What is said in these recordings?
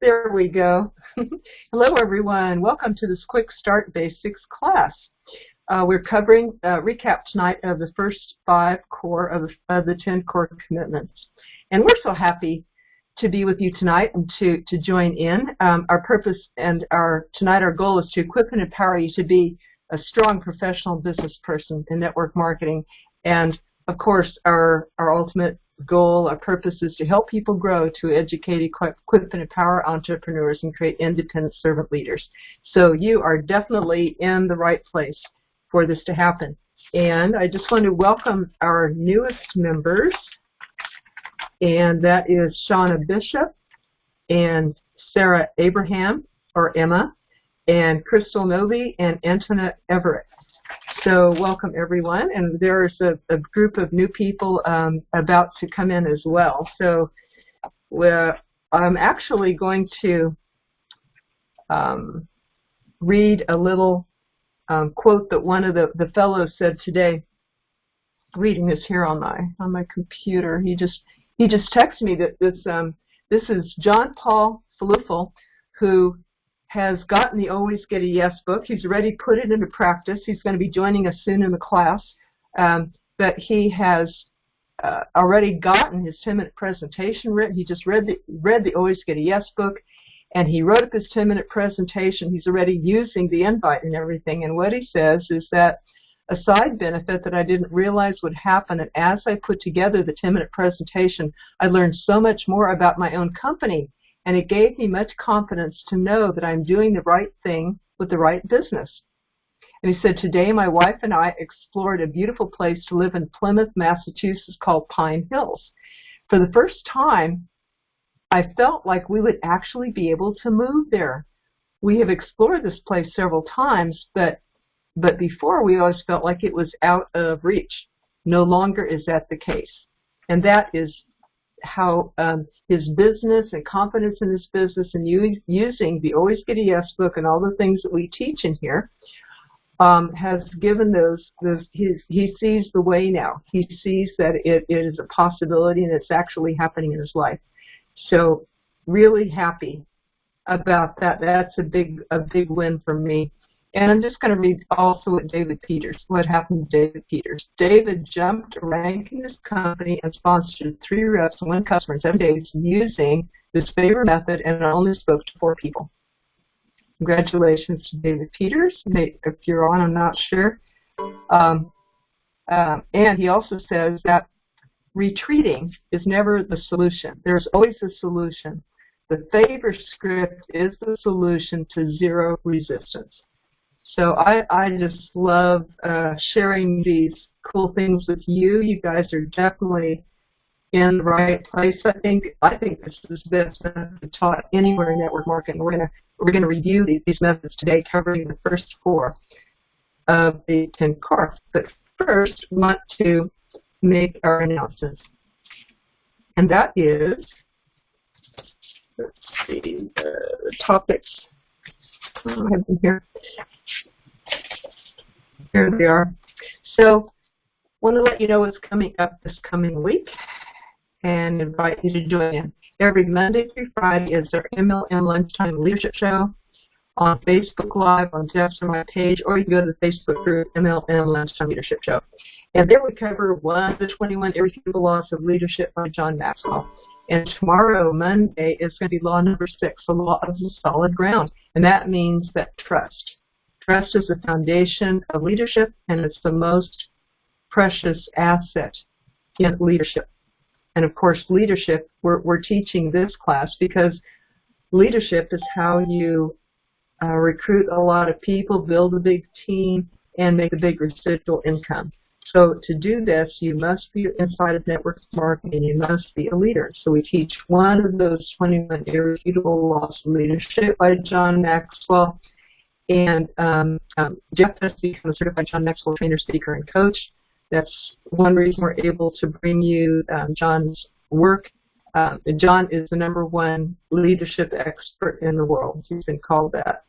There we go. Hello, everyone. Welcome to this Quick Start Basics class. We're covering recap tonight of the first 5 core of the 10 core commitments. And we're so happy to be with you tonight and to join in. Our purpose and our goal is to equip and empower you to be a strong professional business person in network marketing. And of course, our ultimate goal, our purpose is to help people grow, to educate, equip, and empower entrepreneurs and create independent servant leaders. So you are definitely in the right place for this to happen. And I just want to welcome our newest members, and that is Shauna Bishop and Sarah Abraham, or Emma, and Crystal Novi and Antoinette Everett. So welcome, everyone. And there's a group of new people about to come in as well. So I'm actually going to read a little quote that one of the fellows said today. Reading this here on my computer. He just texted me that this is John Paul Falufel, who has gotten the Always Get a Yes book. He's already put it into practice. He's going to be joining us soon in the class. But he has already gotten his 10-minute presentation written. He just read the Always Get a Yes book, and he wrote up his 10-minute presentation. He's already using the invite and everything. And what he says is that a side benefit that I didn't realize would happen, and as I put together the 10-minute presentation, I learned so much more about my own company. And it gave me much confidence to know that I'm doing the right thing with the right business. And he said, today my wife and I explored a beautiful place to live in Plymouth, Massachusetts called Pine Hills. For the first time, I felt like we would actually be able to move there. We have explored this place several times, but before we always felt like it was out of reach. No longer is that the case. And that is how his business and confidence in his business and using the Always Get a Yes book and all the things that we teach in here has given he sees the way now. He sees that it is a possibility and it's actually happening in his life. So really happy about that. That's a big win for me. And I'm just going to read also what happened to David Peters. David jumped a rank in his company and sponsored 3 reps and 1 customer in 7 days using this favorite method, and only spoke to 4 people. Congratulations to David Peters. If you're on, I'm not sure. And he also says that retreating is never the solution. There's always a solution. The favor script is the solution to zero resistance. So I just love sharing these cool things with you. You guys are definitely in the right place. I think this is the best method taught anywhere in network marketing. We're gonna review these methods today, covering the first 4 of the 10 core. But first, we want to make our announcements, and that is, let's see, the topics. I have them here. Here they are. So, want to let you know what's coming up this coming week and invite you to join in. Every Monday through Friday is our MLM Lunchtime Leadership Show on Facebook Live, on Jeff's or my page, or you can go to the Facebook group MLM Lunchtime Leadership Show. And there we cover 1 of the 21 irrefutable laws of leadership by John Maxwell. And tomorrow, Monday, is going to be law number 6, the law of the solid ground. And that means that trust. Trust is the foundation of leadership, and it's the most precious asset in leadership. And of course, leadership, we're teaching this class because leadership is how you recruit a lot of people, build a big team, and make a big residual income. So to do this, you must be inside of network marketing. You must be a leader. So we teach 1 of those 21 irrefutable laws of leadership by John Maxwell. And Jeff has become a certified John Maxwell trainer, speaker, and coach. That's one reason we're able to bring you John's work. John is the #1 leadership expert in the world. He's been called that.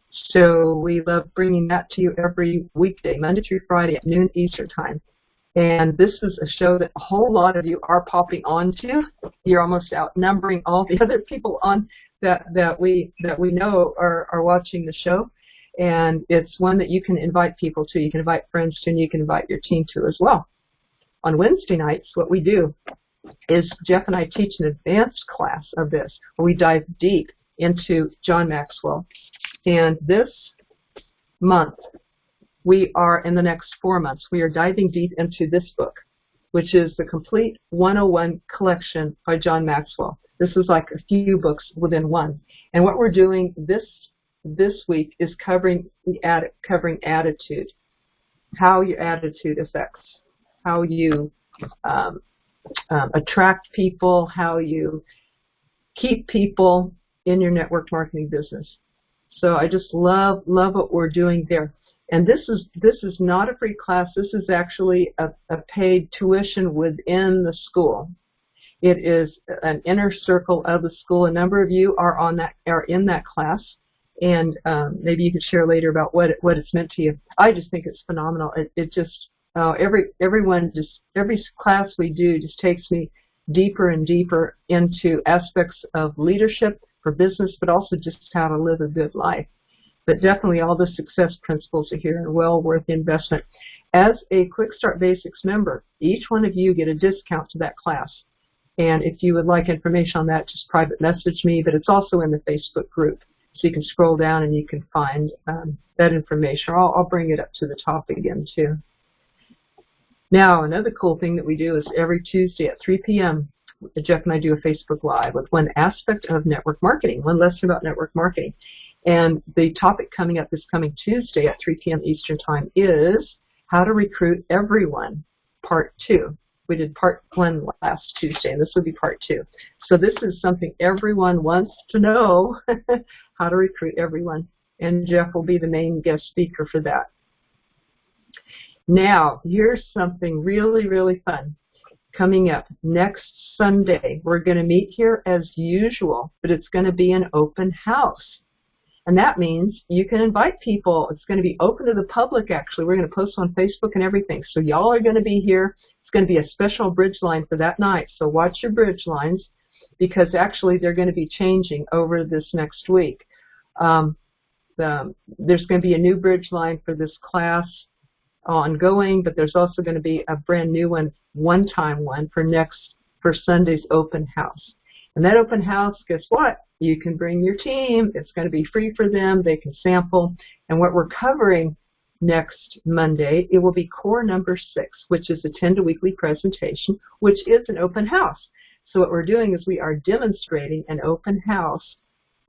So we love bringing that to you every weekday, Monday through Friday at noon Eastern Time. And this is a show that a whole lot of you are popping onto. You're almost outnumbering all the other people on that we know are watching the show. And it's one that you can invite people to. You can invite friends to, and you can invite your team to as well. On Wednesday nights, what we do is Jeff and I teach an advanced class of this, where we dive deep into John Maxwell. And this month, we are, in the next 4 months, we are diving deep into this book, which is the complete 101 collection by John Maxwell. This is like a few books within one. And what we're doing this week is covering attitude, how your attitude affects how you attract people, how you keep people in your network marketing business. So I just love what we're doing there. And this is not a free class. This is actually a paid tuition within the school. It is an inner circle of the school. A number of you are in that class, and maybe you could share later about what it's meant to you. I just think it's phenomenal. It just every class we do just takes me deeper and deeper into aspects of leadership for business, but also just how to live a good life. But definitely all the success principles are here and well worth the investment. As a Quick Start Basics member, each one of you get a discount to that class. And if you would like information on that, just private message me, but it's also in the Facebook group. So you can scroll down and you can find that information. Or I'll bring it up to the top again, too. Now, another cool thing that we do is every Tuesday at 3 p.m., Jeff and I do a Facebook Live with one aspect of network marketing, one lesson about network marketing. And the topic coming up this coming Tuesday at 3 p.m. Eastern Time is how to recruit everyone, Part 2. We did Part 1 last Tuesday, and this will be Part 2. So this is something everyone wants to know, how to recruit everyone. And Jeff will be the main guest speaker for that. Now, here's something really, really fun. Coming up next Sunday, we're going to meet here as usual, but it's going to be an open house. And that means you can invite people. It's going to be open to the public, actually. We're going to post on Facebook and everything. So y'all are going to be here. It's going to be a special bridge line for that night. So watch your bridge lines, because actually they're going to be changing over this next week. There's going to be a new bridge line for this class ongoing, but there's also going to be a brand new one-time one for Sunday's open house. And that open house, guess what? You can bring your team. It's going to be free for them. They can sample. And what we're covering next Monday, it will be core number 6, which is attend a weekly presentation, which is an open house. So what we're doing is we are demonstrating an open house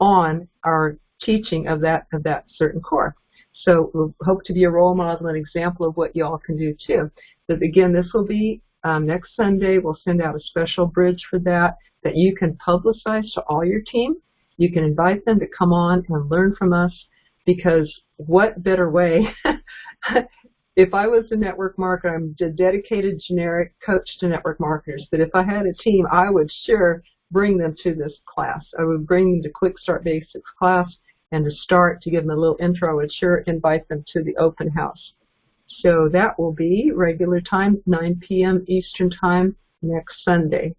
on our teaching of that certain core. So we'll hope to be a role model and example of what you all can do too. But again, this will be next Sunday. We'll send out a special bridge for that you can publicize to all your team. You can invite them to come on and learn from us, because what better way? If I was a network marketer, I'm a dedicated generic coach to network marketers, but if I had a team, I would sure bring them to this class. I would bring them to Quick Start Basics class, and to give them a little intro, I would sure invite them to the open house. So that will be regular time, 9 p.m. Eastern Time next Sunday.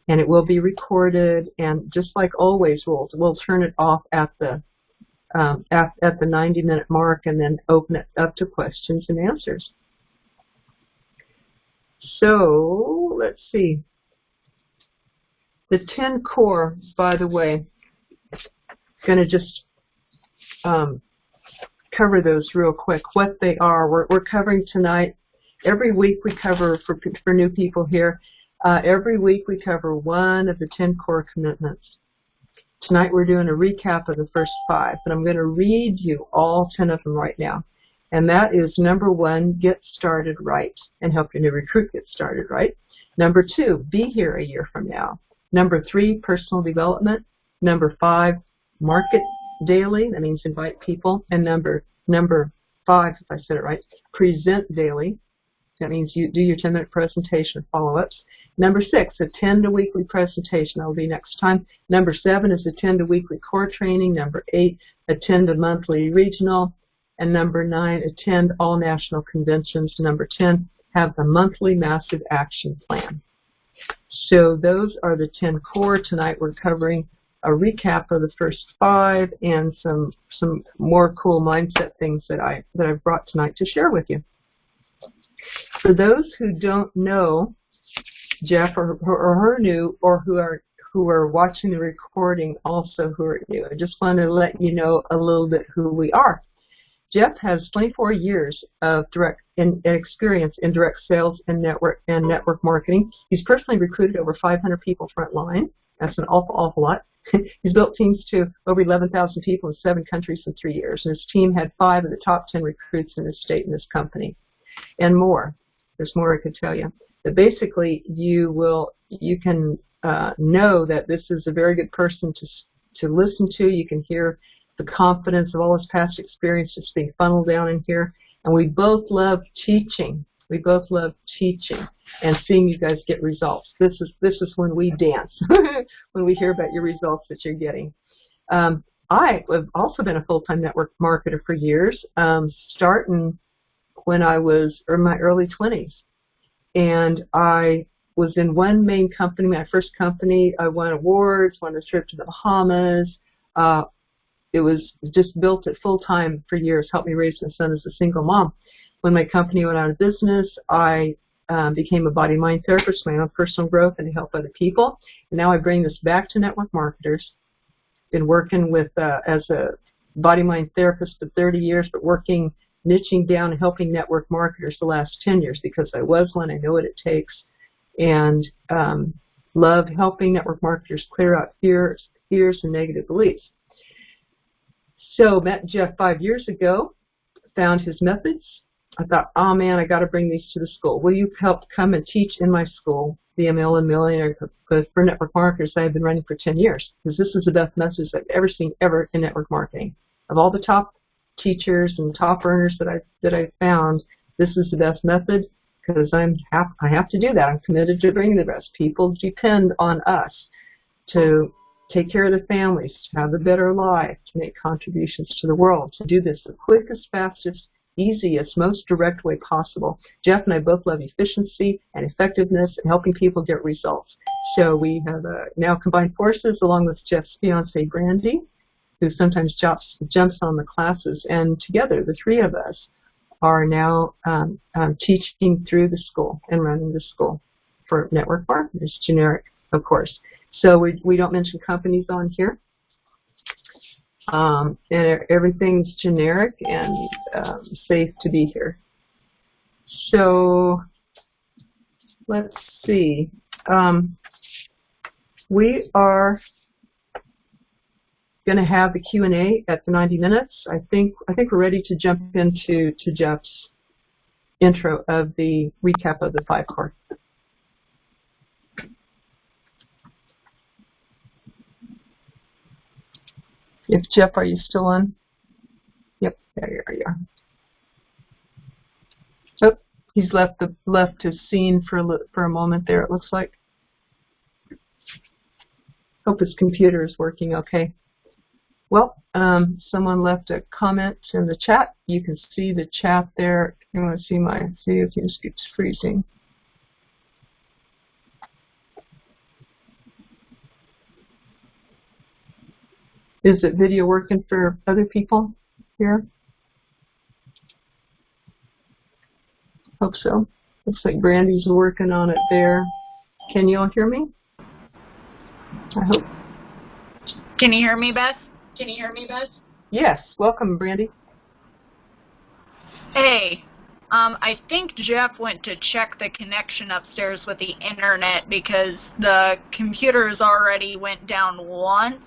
And it will be recorded, and just like always, we'll turn it off at the 90-minute mark, and then open it up to questions and answers. So let's see. The 10 core, by the way, going to just cover those real quick. What they are, we're covering tonight. Every week we cover for new people here. Every week we cover one of the 10 core commitments. Tonight we're doing a recap of the first 5, but I'm going to read you all 10 of them right now. And that is number 1, get started right and help your new recruit get started right. Number 2, be here a year from now. Number 3, personal development. Number 5, market daily. That means invite people. And number 5, if I said it right, present daily. That means you do your 10-minute presentation and follow-ups. Number 6, attend a weekly presentation. That will be next time. Number 7 is attend a weekly core training. Number 8, attend a monthly regional. And number 9, attend all national conventions. Number 10, have the monthly massive action plan. So those are the 10 core. Tonight we're covering a recap of the first 5 and some more cool mindset things that I've brought tonight to share with you. For those who don't know Jeff or are new, or who are watching the recording also who are new, I just want to let you know a little bit who we are. Jeff has 24 years of experience in direct sales and network marketing. He's personally recruited over 500 people frontline. That's an awful lot. He's built teams to over 11,000 people in 7 countries in 3 years. And his team had 5 of the top 10 recruits in his state and his company, and more. There's more I could tell you. But basically, you can know that this is a very good person to listen to. You can hear the confidence of all his past experiences being funneled down in here. And we both love teaching. We both love teaching and seeing you guys get results. This is when we dance, when we hear about your results that you're getting. I have also been a full-time network marketer for years, starting when I was in my early 20s. And I was in one main company, my first company. I won awards, won a trip to the Bahamas. It was just built at full-time for years, helped me raise my son as a single mom. When my company went out of business, I became a body-mind therapist for my own personal growth and to help other people. And now I bring this back to network marketers. Been working with as a body-mind therapist for 30 years, but working, niching down and helping network marketers the last 10 years because I was one. I know what it takes. And love helping network marketers clear out fears and negative beliefs. So met Jeff 5 years ago, found his methods. I thought, oh man, I got to bring these to the school. Will you help come and teach in my school, the MLM Millionaire for network marketers I have been running for 10 years? Because this is the best message I've ever seen ever in network marketing. Of all the top teachers and top earners that I've found, this is the best method because I have to do that. I'm committed to bringing the best. People depend on us to take care of their families, to have a better life, to make contributions to the world, to do this the quickest, fastest, easiest, most direct way possible. Jeff and I both love efficiency and effectiveness and helping people get results. So we have now combined forces along with Jeff's fiancee, Brandy, who sometimes jumps on the classes. And together, the 3 of us are now teaching through the school and running the school for network marketers, generic, of course. So we don't mention companies on here. And everything's generic and safe to be here. So let's see. We are going to have the Q&A at the 90 minutes. I think we're ready to jump into Jeff's intro of the recap of the 5 core. If Jeff, are you still on? Yep, there you are. Oh, he's left his scene for a moment there. It looks like. Hope his computer is working okay. Well, someone left a comment in the chat. You can see the chat there. You want to see if this keeps freezing. Is the video working for other people here? Hope so. Looks like Brandy's working on it there. Can you all hear me? I hope. Can you hear me, Beth? Yes. Welcome, Brandy. Hey. I think Jeff went to check the connection upstairs with the internet because the computers already went down once.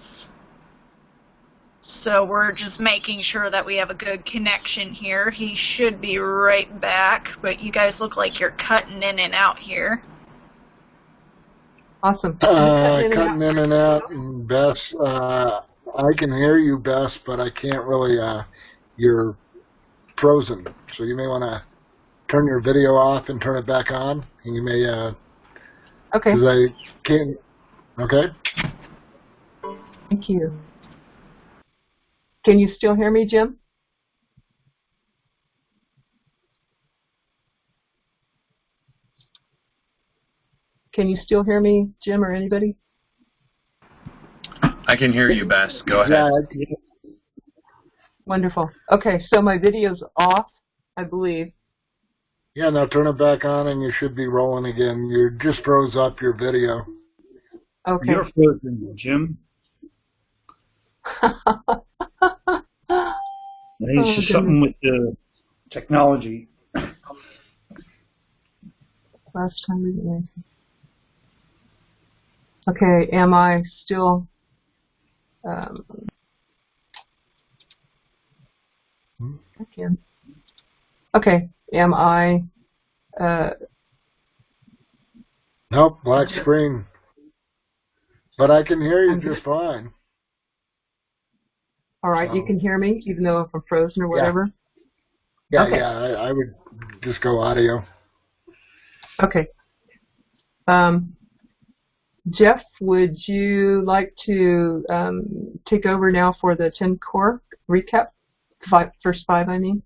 So we're just making sure that we have a good connection here. He should be right back, but you guys look like you're cutting in and out here. Awesome. Cutting in and out, and Bess, I can hear you, Bess, but I can't really, you're frozen. So you may want to turn your video off and turn it back on. And you may, okay. Because I can't, okay? Thank you. Can you still hear me, Jim? Can you still hear me, Jim, or anybody? I can hear you, Bess. Go ahead. Yeah, Wonderful. Okay, so my video's off, I believe. yeah, now turn it back on and you should be rolling again. You just froze up your video. Okay. You're frozen, Jim. I think it's just something with the technology. Last time we did. Okay, am I still again? Okay, am I Nope, black screen. But I can hear you just fine. all right, you can hear me even though if I'm frozen or whatever? Yeah, Okay. yeah, I would just go audio. Okay. Jeff, would you like to take over now for the 10 core recap? First five, I mean.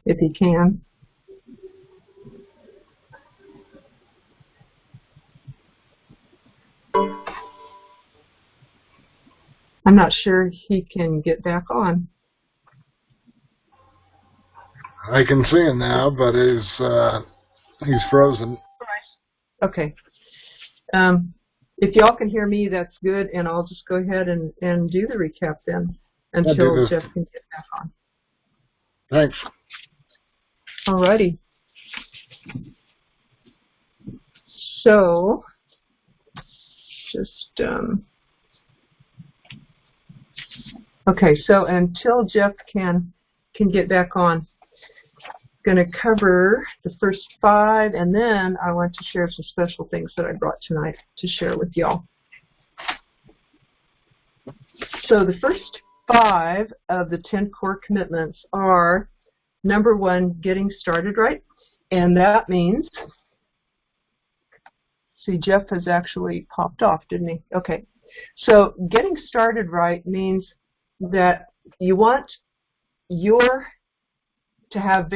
If you can. I'm not sure he can get back on. I can see him now, but he's frozen. Okay. If y'all can hear me, that's good, and I'll just go ahead and do the recap then until Jeff can get back on. Thanks. Alrighty. So, just, okay, so until Jeff can get back on, I'm going to cover the first five, and then I want to share some special things that I brought tonight to share with y'all. So the first five of the 10 core commitments are, number one, getting started right, and that means, see, Jeff has actually popped off, didn't he? Okay. So getting started right means that you want to have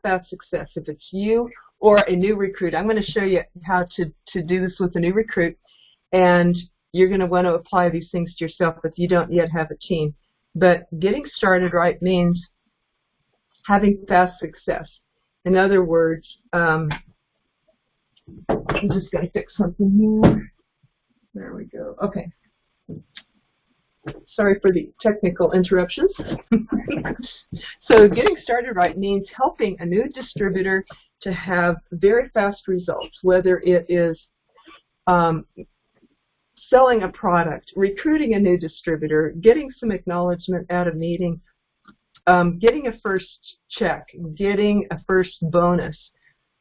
fast success. If it's you or a new recruit, I'm going to show you how to do this with a new recruit, and you're going to want to apply these things to yourself if you don't yet have a team. But getting started right means having fast success. In other words, I'm just going to fix something here. There we go. Okay. Sorry for the technical interruptions. So getting started right means helping a new distributor to have very fast results, whether it is selling a product, recruiting a new distributor, getting some acknowledgement at a meeting, getting a first check, getting a first bonus,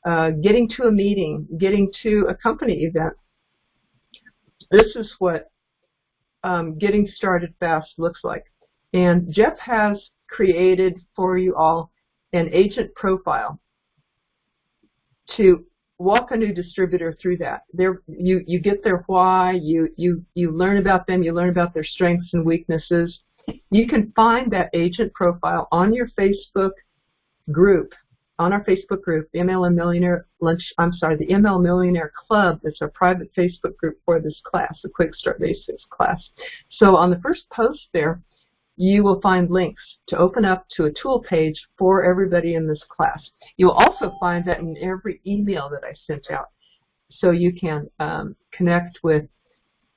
getting to a meeting, getting to a company event. This is what getting started fast looks like. And Jeff has created for you all an agent profile to walk a new distributor through that. You get their why, you learn about them, you learn about their strengths and weaknesses. You can find that agent profile on your Facebook group, on our Facebook group, the MLM Millionaire the ML Millionaire Club. It's a private Facebook group for this class, the Quick Start Basics class. So on the first post there, you will find links to open up to a tool page for everybody in this class. You'll also find that in every email that I sent out. So you can connect with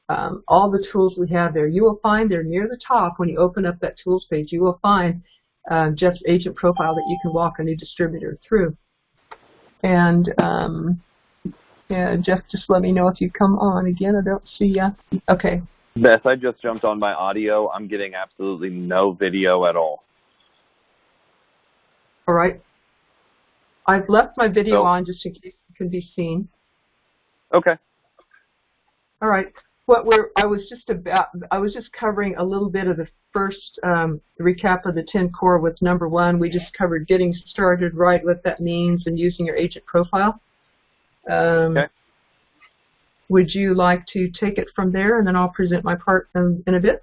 all the tools we have there. You will find there near the top, when you open up that tools page, you will find Jeff's agent profile that you can walk a new distributor through. And yeah, Jeff, just let me know if you come on again. I don't see ya. Okay. Beth, I just jumped on my audio. I'm getting absolutely no video at all. All right. I've left my video on just in case it can be seen. Okay. All right. I was just covering a little bit of the first recap of the 10 core with number one. We just covered getting started right, what that means, and using your agent profile. Okay. Would you like to take it from there, and then I'll present my part in a bit?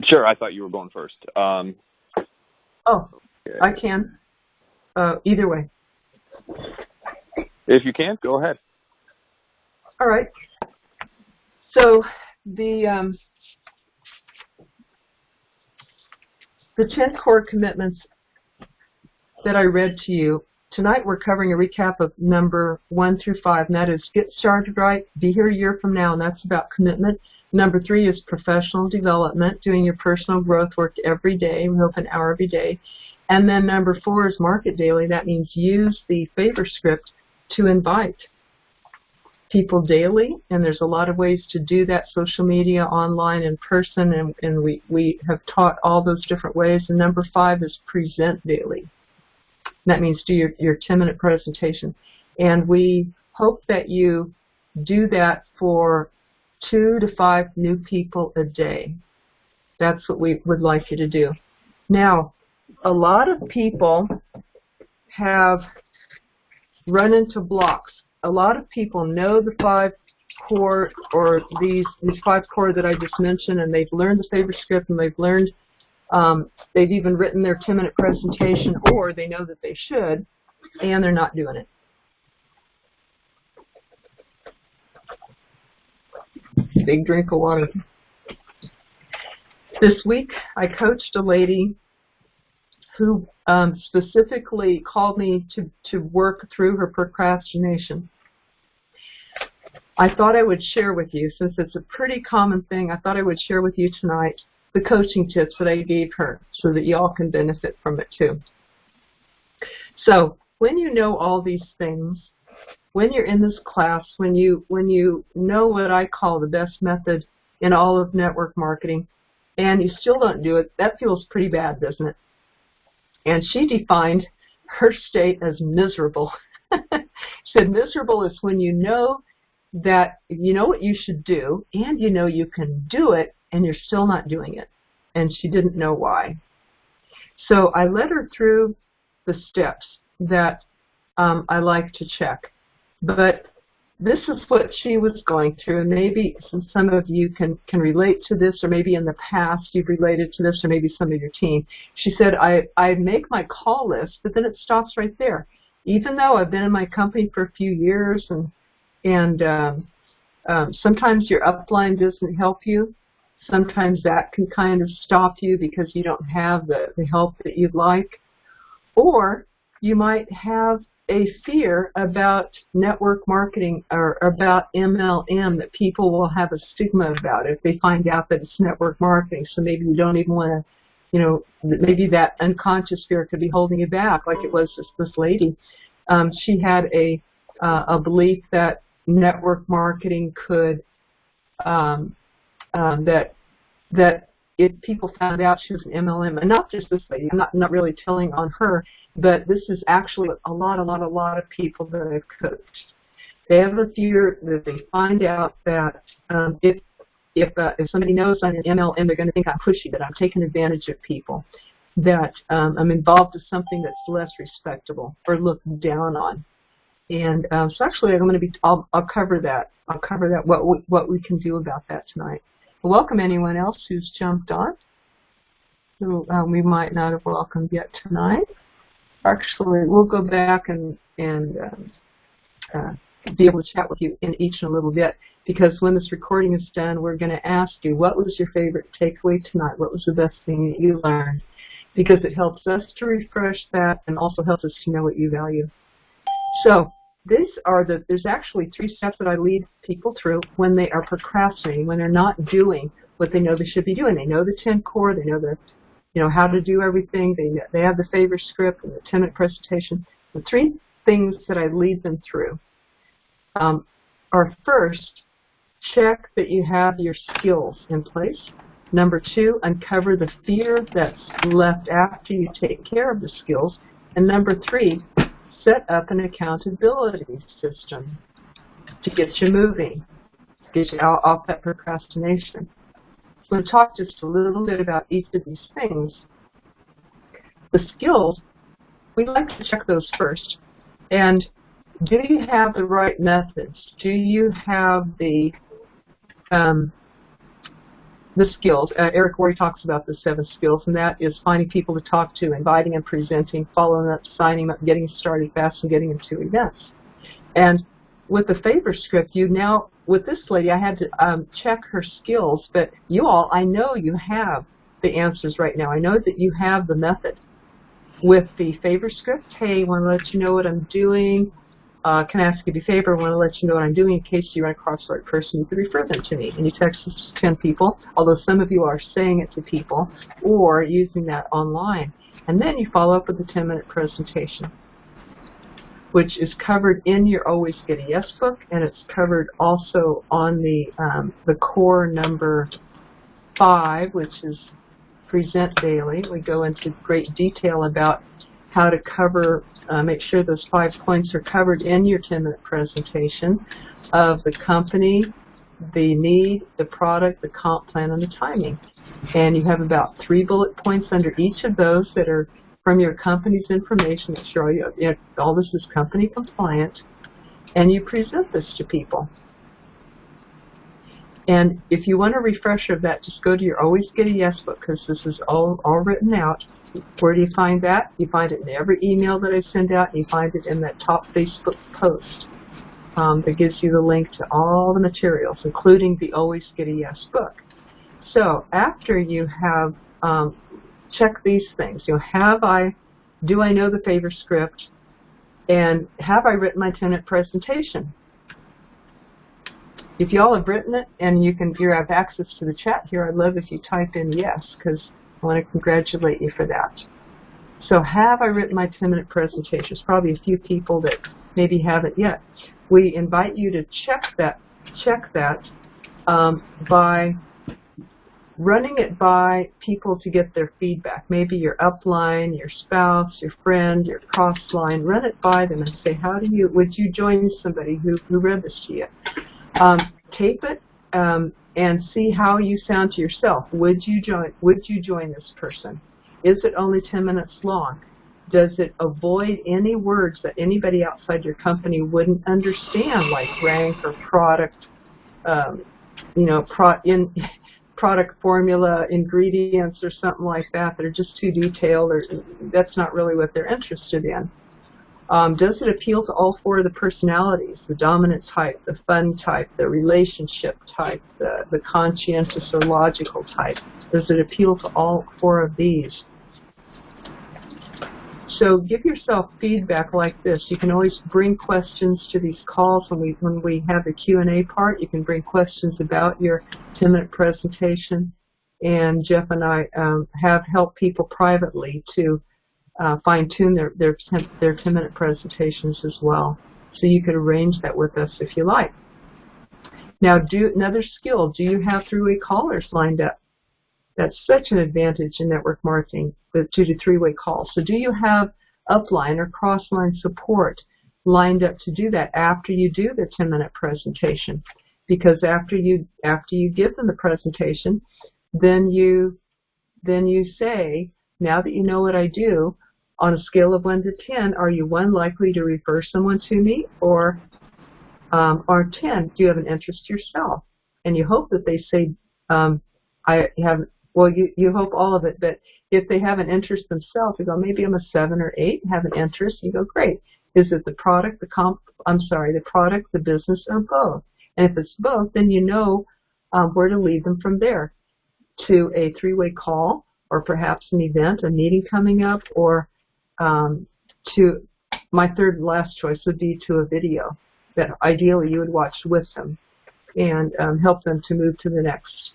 Sure. I thought you were going first. Oh, Okay. I can. Either way. If you can, go ahead. All right. So the 10 core commitments that I read to you, tonight we're covering a recap of number 1 through 5, and that is get started right, be here a year from now, and that's about commitment. Number 3 is professional development, doing your personal growth work every day, we hope an hour every day. And then number 4 is market daily. That means use the favor script to invite people daily, and there's a lot of ways to do that, social media, online, in person, and we have taught all those different ways. And number 5 is present daily. That means do your 10-minute presentation. And we hope that you do that for 2 to 5 new people a day. That's what we would like you to do. Now, a lot of people have run into blocks. A lot of people know the 5 core, or these 5 core that I just mentioned, and they've learned the favor script, and they've learned, they've even written their 10-minute presentation, or they know that they should, and they're not doing it. Big drink of water. This week, I coached a lady who specifically called me to work through her procrastination. I thought I would share with you, since it's a pretty common thing, I thought I would share with you tonight the coaching tips that I gave her so that you all can benefit from it too. So when you know all these things, when you're in this class, when you know what I call the best method in all of network marketing, and you still don't do it, that feels pretty bad, doesn't it? And she defined her state as miserable. She said miserable is when you know that you know what you should do, and you know you can do it, and you're still not doing it. And she didn't know why. So I led her through the steps that I like to check. But this is what she was going through, and maybe some of you can relate to this, or maybe in the past you've related to this, or maybe some of your team. She said, I make my call list, but then it stops right there. Even though I've been in my company for a few years, and sometimes your upline doesn't help you. Sometimes that can kind of stop you because you don't have the help that you'd like. Or you might have a fear about network marketing or about MLM, that people will have a stigma about it if they find out that it's network marketing. So maybe you don't even want to, maybe that unconscious fear could be holding you back, like it was this lady. She had a belief that network marketing could, that if people found out she was an MLM, and not just this lady, I'm not really telling on her, but this is actually a lot of people that I've coached. They have a fear that they find out that if somebody knows I'm an MLM, they're going to think I'm pushy, that I'm taking advantage of people, that I'm involved in something that's less respectable or looked down on. And so actually, I'll cover that. I'll cover that, what we can do about that tonight. Welcome anyone else who's jumped on, who we might not have welcomed yet tonight. Actually, we'll go back and be able to chat with you in each in a little bit, because when this recording is done, we're going to ask you, what was your favorite takeaway tonight? What was the best thing that you learned? Because it helps us to refresh that and also helps us to know what you value. So there's actually 3 steps that I lead people through when they are procrastinating, when they're not doing what they know they should be doing. They know the 10 core, they know how to do everything, they have the favor script and the 10-minute presentation. The 3 things that I lead them through are, first, check that you have your skills in place. Number 2, uncover the fear that's left after you take care of the skills. And number 3, set up an accountability system to get you moving, get you off that procrastination. So I'm going to talk just a little bit about each of these things. The skills, we like to check those first. And do you have the right methods? Do you have the the skills. Eric Worre talks about the 7 skills, and that is finding people to talk to, inviting and presenting, following up, signing up, getting started fast, and getting into events. And with the favor script, you now, with this lady, I had to check her skills, but you all, I know you have the answers right now. I know that you have the method. With the favor script, hey, I want to let you know what I'm doing. Can I ask you a favor? I want to let you know what I'm doing in case you run across the right person. You can refer them to me. And you text this to 10 people, although some of you are saying it to people or using that online. And then you follow up with a 10-minute presentation, which is covered in your Always Get a Yes book, and it's covered also on the core number 5, which is Present Daily. We go into great detail about how to cover, make sure those 5 points are covered in your 10-minute presentation of the company, the need, the product, the comp plan, and the timing. And you have about 3 bullet points under each of those that are from your company's information that show you all this is company compliant, and you present this to people. And if you want a refresher of that, just go to your Always Get a Yes book, because this is all written out. Where do you find that? You find it in every email that I send out, and you find it in that top Facebook post that gives you the link to all the materials, including the Always Get a Yes book. So after you have checked these things, do I know the favor script, and have I written my 10-minute presentation? If you all have written it and you have access to the chat here, I'd love if you type in yes, because I want to congratulate you for that. So have I written my 10-minute presentation? There's probably a few people that maybe haven't yet. We invite you to check that by running it by people to get their feedback. Maybe your upline, your spouse, your friend, your cross-line. Run it by them and say, would you join somebody who read this to you? Tape it and see how you sound to yourself. Would you join this person? Is it only 10 minutes long? Does it avoid any words that anybody outside your company wouldn't understand, like rank or product, product formula, ingredients, or something like that are just too detailed, or that's not really what they're interested in? Does it appeal to all 4 of the personalities, the dominant type, the fun type, the relationship type, the conscientious or logical type? Does it appeal to all 4 of these? So give yourself feedback like this. You can always bring questions to these calls. When we have the Q&A part, you can bring questions about your 10-minute presentation. And Jeff and I have helped people privately to fine-tune their 10-minute presentations as well. So you could arrange that with us if you like. Now, another skill, do you have three-way callers lined up? That's such an advantage in network marketing, the 2 to 3-way calls. So do you have upline or cross-line support lined up to do that after you do the 10-minute presentation? Because after you give them the presentation, then you say, now that you know what I do, on a scale of 1 to 10, are you 1, likely to refer someone to me, or 10, do you have an interest yourself? And you hope that they say, you hope all of it, but if they have an interest themselves, you go, maybe I'm a 7 or 8, have an interest, you go, great. Is it the product, the product, the business, or both? And if it's both, then you know where to lead them from there to a 3-way call, or perhaps an event, a meeting coming up, or to my third and last choice would be to a video that ideally you would watch with them and help them to move to the next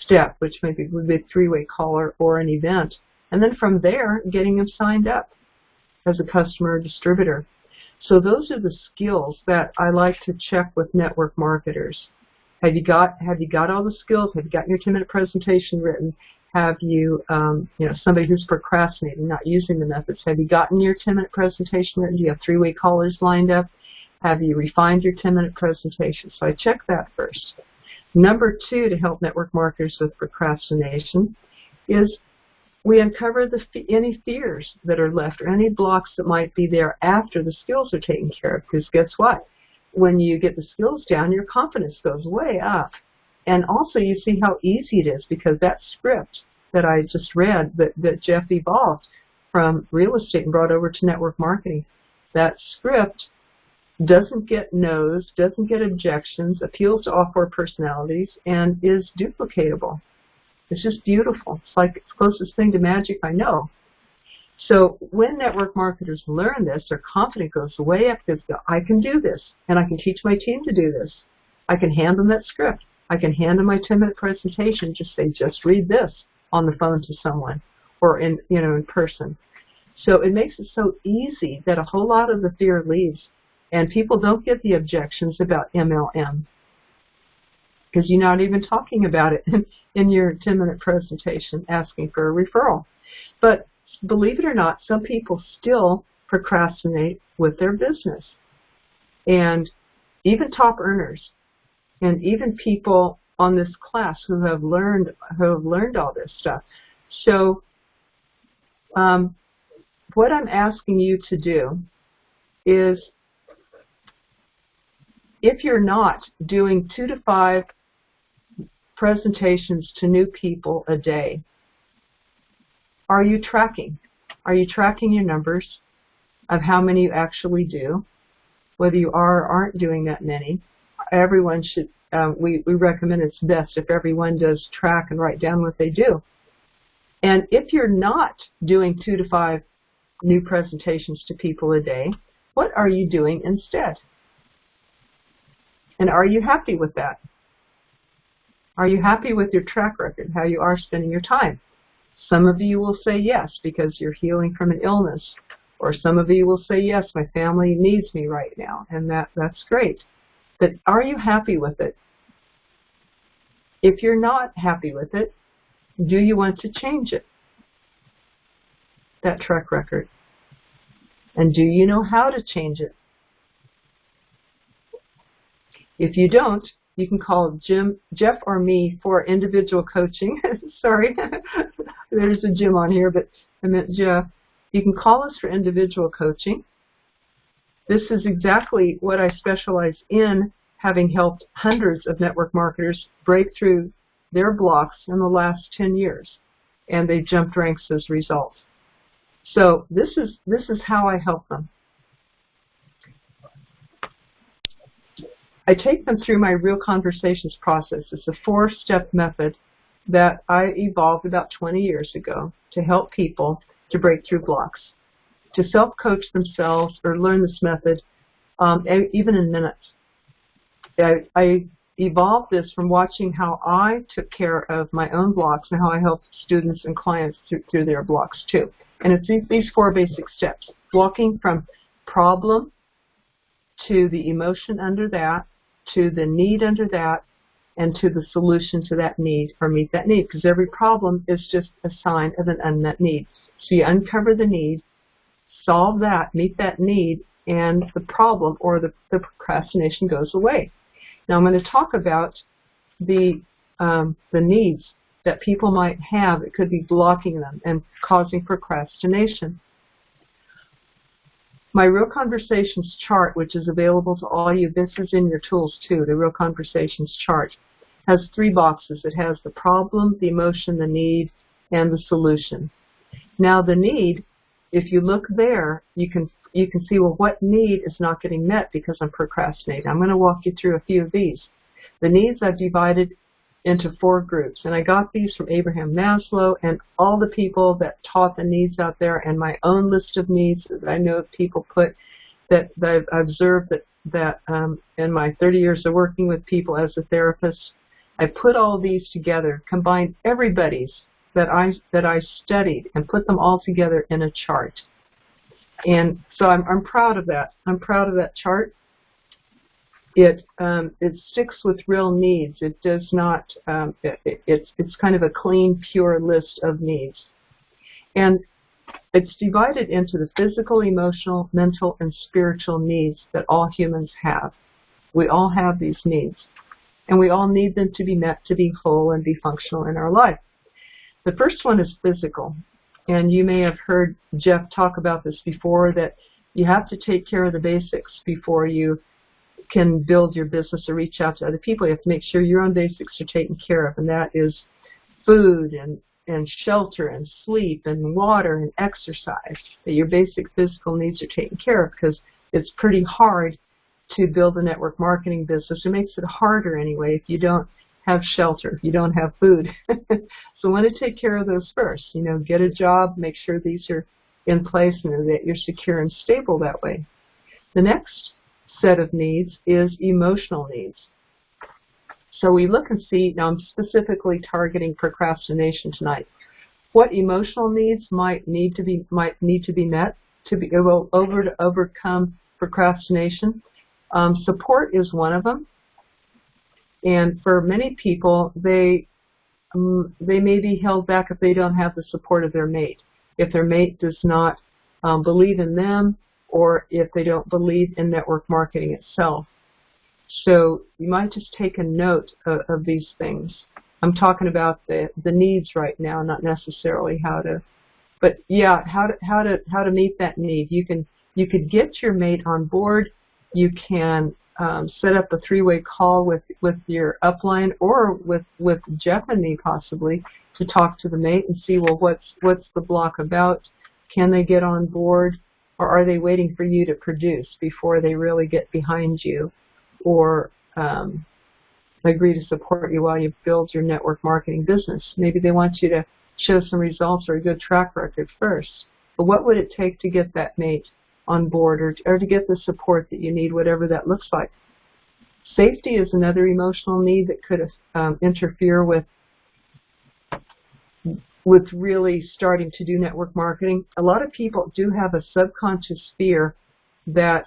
step, which maybe would be a 3-way call or an event. And then from there, getting them signed up as a customer or distributor. So those are the skills that I like to check with network marketers. Have you got all the skills? Have you got your 10-minute presentation written? Have you, somebody who's procrastinating, not using the methods, have you gotten your 10-minute presentation written? Do you have 3-way callers lined up? Have you refined your 10-minute presentation? So I check that first. Number 2, to help network marketers with procrastination, is we uncover any fears that are left or any blocks that might be there after the skills are taken care of. Because guess what? When you get the skills down, your confidence goes way up. And also you see how easy it is, because that script that I just read that Jeff evolved from real estate and brought over to network marketing, that script doesn't get no's, doesn't get objections, appeals to all 4 personalities, and is duplicatable. It's just beautiful. It's like the closest thing to magic I know. So when network marketers learn this, their confidence goes way up, because I can do this, and I can teach my team to do this. I can hand them that script. I can hand them my 10-minute presentation, just say, just read this on the phone to someone, or in person. So it makes it so easy that a whole lot of the fear leaves, and people don't get the objections about MLM, because you're not even talking about it in your 10-minute presentation asking for a referral. But believe it or not, some people still procrastinate with their business. And even top earners, and even people on this class who have learned all this stuff. So what I'm asking you to do is, if you're not doing 2 to 5 presentations to new people a day, are you tracking? Are you tracking your numbers of how many you actually do? Whether you are or aren't doing that many, everyone should, we recommend it's best if everyone does track and write down what they do. And if you're not doing 2 to 5 new presentations to people a day, what are you doing instead? And are you happy with that? Are you happy with your track record, how you are spending your time? Some of you will say yes, because you're healing from an illness. Or some of you will say, yes, my family needs me right now, and that's great. But are you happy with it? If you're not happy with it, do you want to change it, that track record? And do you know how to change it? If you don't, you can call Jeff or me for individual coaching. Sorry, there's a Jim on here, but I meant Jeff. You can call us for individual coaching. This is exactly what I specialize in, having helped hundreds of network marketers break through their blocks in the last 10 years, and they've jumped ranks as a result. So this is how I help them. I take them through my Real Conversations process. It's a 4-step method that I evolved about 20 years ago to help people to break through blocks, to self-coach themselves or learn this method even in minutes. I evolved this from watching how I took care of my own blocks and how I helped students and clients through their blocks too. And it's these 4 basic steps: walking from problem to the emotion under that, to the need under that, and to the solution to that need, or meet that need, because every problem is just a sign of an unmet need. So you uncover the need, solve that, meet that need, and the problem or the procrastination goes away. Now I'm going to talk about the needs that people might have that could be blocking them and causing procrastination. My Real Conversations chart, which is available to all you, this is in your tools too, the Real Conversations chart, has 3 boxes. It has the problem, the emotion, the need, and the solution. Now the need, if you look there, you can see, well, what need is not getting met because I'm procrastinating. I'm going to walk you through a few of these. The needs I've divided into 4 groups, and I got these from Abraham Maslow and all the people that taught the needs out there, and my own list of needs that I know people put, that I've observed that in my 30 years of working with people as a therapist. I put all these together, combined everybody's that I studied, and put them all together in a chart. And so I'm proud of that. I'm proud of that chart. It sticks with real needs. It does not. It's kind of a clean, pure list of needs, and it's divided into the physical, emotional, mental, and spiritual needs that all humans have. We all have these needs, and we all need them to be met to be whole and be functional in our life. The first one is physical, and you may have heard Jeff talk about this before, that you have to take care of the basics before you can build your business or reach out to other people. You have to make sure your own basics are taken care of, and that is food and shelter and sleep and water and exercise, that your basic physical needs are taken care of, because it's pretty hard to build a network marketing business. It makes it harder anyway if you don't have shelter, if you don't have food. So want to take care of those first. You know, get a job, make sure these are in place and that you're secure and stable that way. The next set of needs is emotional needs. So we look and see, now I'm specifically targeting procrastination tonight. What emotional needs might need to be met to be able to overcome procrastination? Support is one of them, and for many people, they may be held back if they don't have the support of their mate. If their mate does not believe in them, or if they don't believe in network marketing itself. So you might just take a note of these things. I'm talking about the needs right now, not necessarily how to, but yeah, how to meet that need. You could get your mate on board. You can set up a 3-way call with your upline, or with Jeff and me possibly, to talk to the mate and see, well, what's the block about? Can they get on board, or are they waiting for you to produce before they really get behind you, or agree to support you while you build your network marketing business? Maybe they want you to show some results or a good track record first. But what would it take to get that mate on board, or to get the support that you need, whatever that looks like? Safety is another emotional need that could interfere with really starting to do network marketing. A lot of people do have a subconscious fear that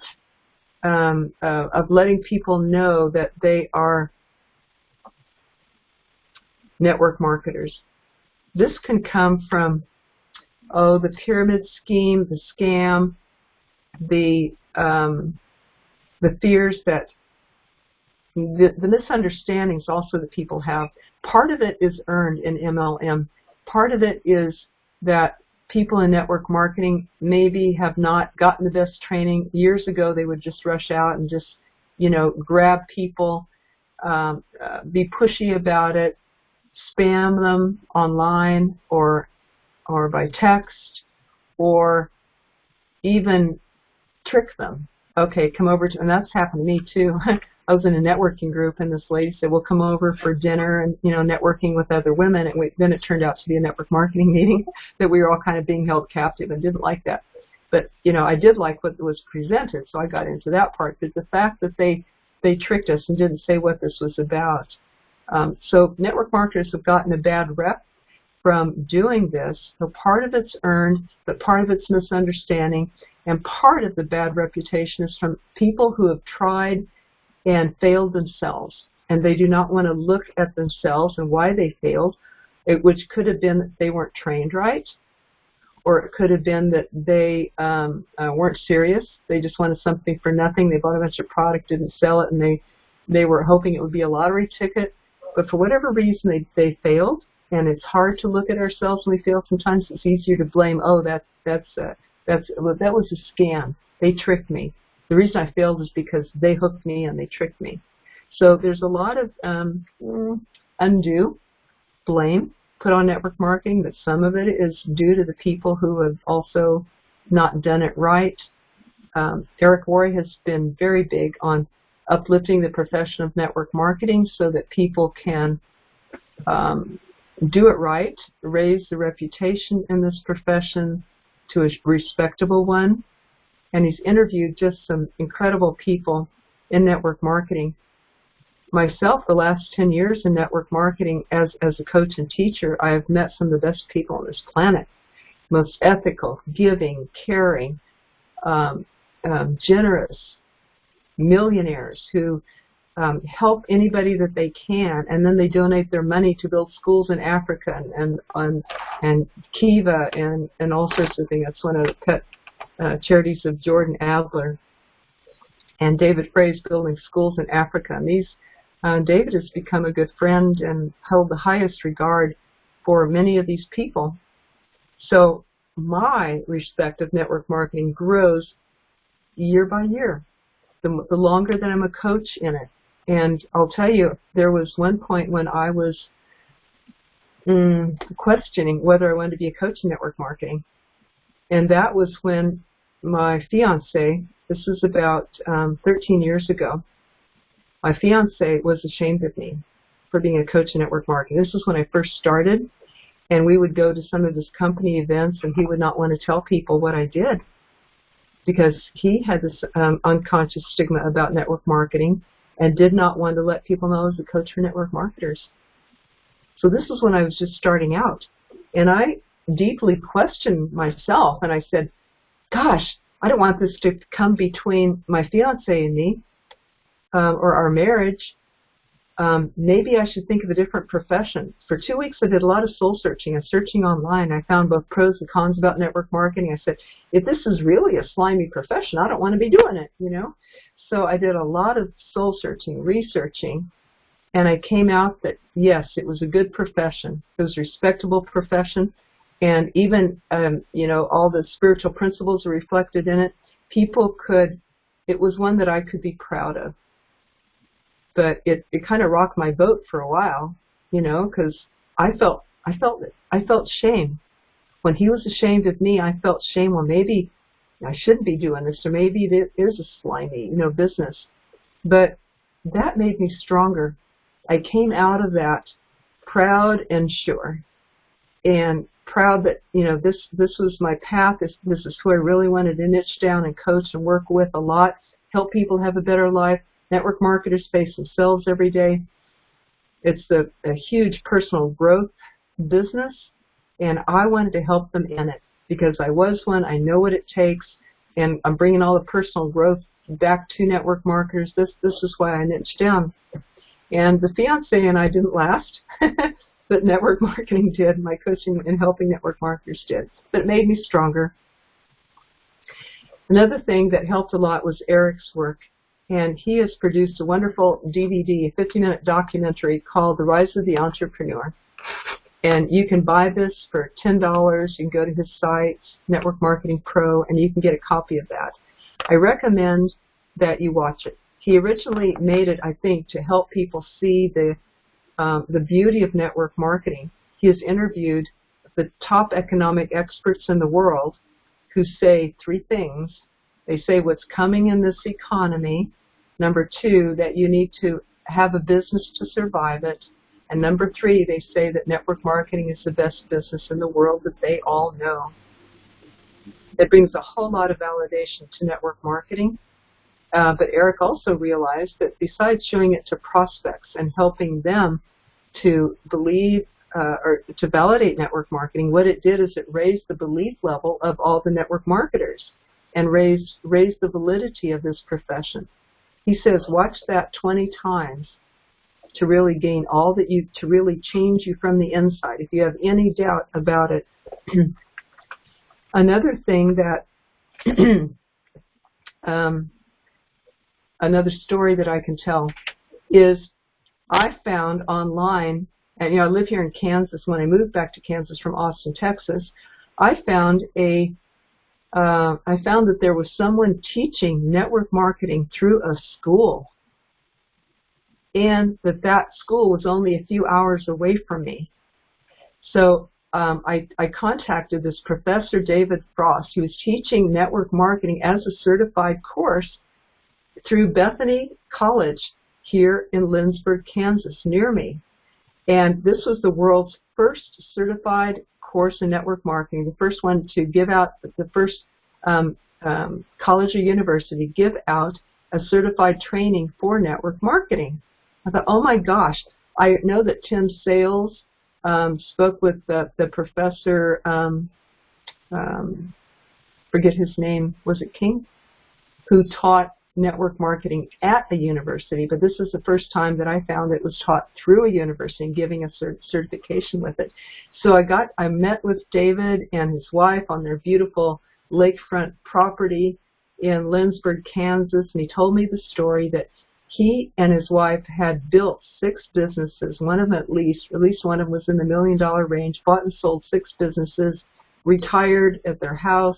of letting people know that they are network marketers. This can come from, the pyramid scheme, the scam, the fears that the misunderstandings also that people have. Part of it is earned in MLM. Part of it is that people in network marketing maybe have not gotten the best training. Years ago, they would just rush out and just, grab people, be pushy about it, spam them online or by text, or even trick them. Okay, come over to, and that's happened to me too. I was in a networking group, and this lady said, well, come over for dinner and, networking with other women. And then it turned out to be a network marketing meeting, that we were all kind of being held captive, and didn't like that. But, I did like what was presented, so I got into that part. But the fact that they tricked us and didn't say what this was about. So network marketers have gotten a bad rep from doing this. So part of it's earned, but part of it's misunderstanding. And part of the bad reputation is from people who have tried and failed themselves, and they do not want to look at themselves and why they failed, which could have been that they weren't trained right, or it could have been that they weren't serious. They just wanted something for nothing. They bought a bunch of product, didn't sell it, and they were hoping it would be a lottery ticket. But for whatever reason, they failed, and it's hard to look at ourselves when we fail. Sometimes it's easier to blame, that was a scam. They tricked me. The reason I failed is because they hooked me and they tricked me. So there's a lot of undue blame put on network marketing, but some of it is due to the people who have also not done it right. Eric Worre has been very big on uplifting the profession of network marketing so that people can do it right, raise the reputation in this profession to a respectable one. And he's interviewed just some incredible people in network marketing. Myself, the last 10 years in network marketing as a coach and teacher, I have met some of the best people on this planet. Most ethical, giving, caring, generous, millionaires who help anybody that they can, and then they donate their money to build schools in Africa and Kiva and all sorts of things. That's one of the pet charities of Jordan Adler and David Frey's building schools in Africa. And these David has become a good friend and held the highest regard for many of these people. So my respect of network marketing grows year by year. the longer that I'm a coach in it. And I'll tell you, there was one point when I was questioning whether I wanted to be a coach in network marketing. And that was when my fiance, this was about 13 years ago, my fiance was ashamed of me for being a coach in network marketing. This was when I first started, and we would go to some of his company events, and he would not want to tell people what I did because he had this unconscious stigma about network marketing and did not want to let people know I was a coach for network marketers. So this was when I was just starting out, and I deeply questioned myself, and I said, gosh, I don't want this to come between my fiance and me or our marriage. Maybe I should think of a different profession. For 2 weeks, I did a lot of soul searching. I was searching online. I found both pros and cons about network marketing. I said, if this is really a slimy profession, I don't want to be doing it, you know? So I did a lot of soul searching, researching, and I came out that, yes, it was a good profession. It was a respectable profession, and even, you know, all the spiritual principles are reflected in it. People could, it was one that I could be proud of. But it kind of rocked my boat for a while, you know, because I felt shame. When he was ashamed of me, I felt shame. Well, maybe I shouldn't be doing this, or maybe it is a slimy, you know, business. But that made me stronger. I came out of that proud and sure, and proud that, you know, this was my path. This is who I really wanted to niche down and coach and work with a lot, help people have a better life. Network marketers face themselves every day. It's a huge personal growth business, and I wanted to help them in it because I was one. I know what it takes, and I'm bringing all the personal growth back to network marketers. This is why I niched down. And the fiance and I didn't last, but network marketing did. My coaching and helping network marketers did. But it made me stronger. Another thing that helped a lot was Eric's work. And he has produced a wonderful DVD, a 50-minute documentary called The Rise of the Entrepreneur. And you can buy this for $10. You can go to his site, Network Marketing Pro, and you can get a copy of that. I recommend that you watch it. He originally made it, I think, to help people see the beauty of network marketing. He has interviewed the top economic experts in the world who say three things. They say what's coming in this economy. Number two, that you need to have a business to survive it. And number three, they say that network marketing is the best business in the world that they all know. It brings a whole lot of validation to network marketing. But Eric also realized that besides showing it to prospects and helping them to believe or to validate network marketing, what it did is it raised the belief level of all the network marketers and raised the validity of this profession. He says, watch that 20 times to really gain all that you, to really change you from the inside. If you have any doubt about it. Another thing that, another story that I can tell is I found online, and you know, I live here in Kansas. When I moved back to Kansas from Austin, Texas, I found that there was someone teaching network marketing through a school, and that school was only a few hours away from me. So I contacted this Professor David Frost. He was teaching network marketing as a certified course through Bethany College here in Lindsborg, Kansas, near me. And this was the world's first certified course in network marketing, the first one to give out, the first college or university give out a certified training for network marketing. I thought, oh my gosh, I know that Tim Sales spoke with the professor, forget his name, was it King? Who taught network marketing at a university, but this is the first time that I found it was taught through a university and giving a certification with it. So I met with David and his wife on their beautiful lakefront property in Lindsborg, Kansas, and he told me the story that he and his wife had built 6 businesses, one of them at least one of them was in the $1 million range, bought and sold 6 businesses, retired at their house,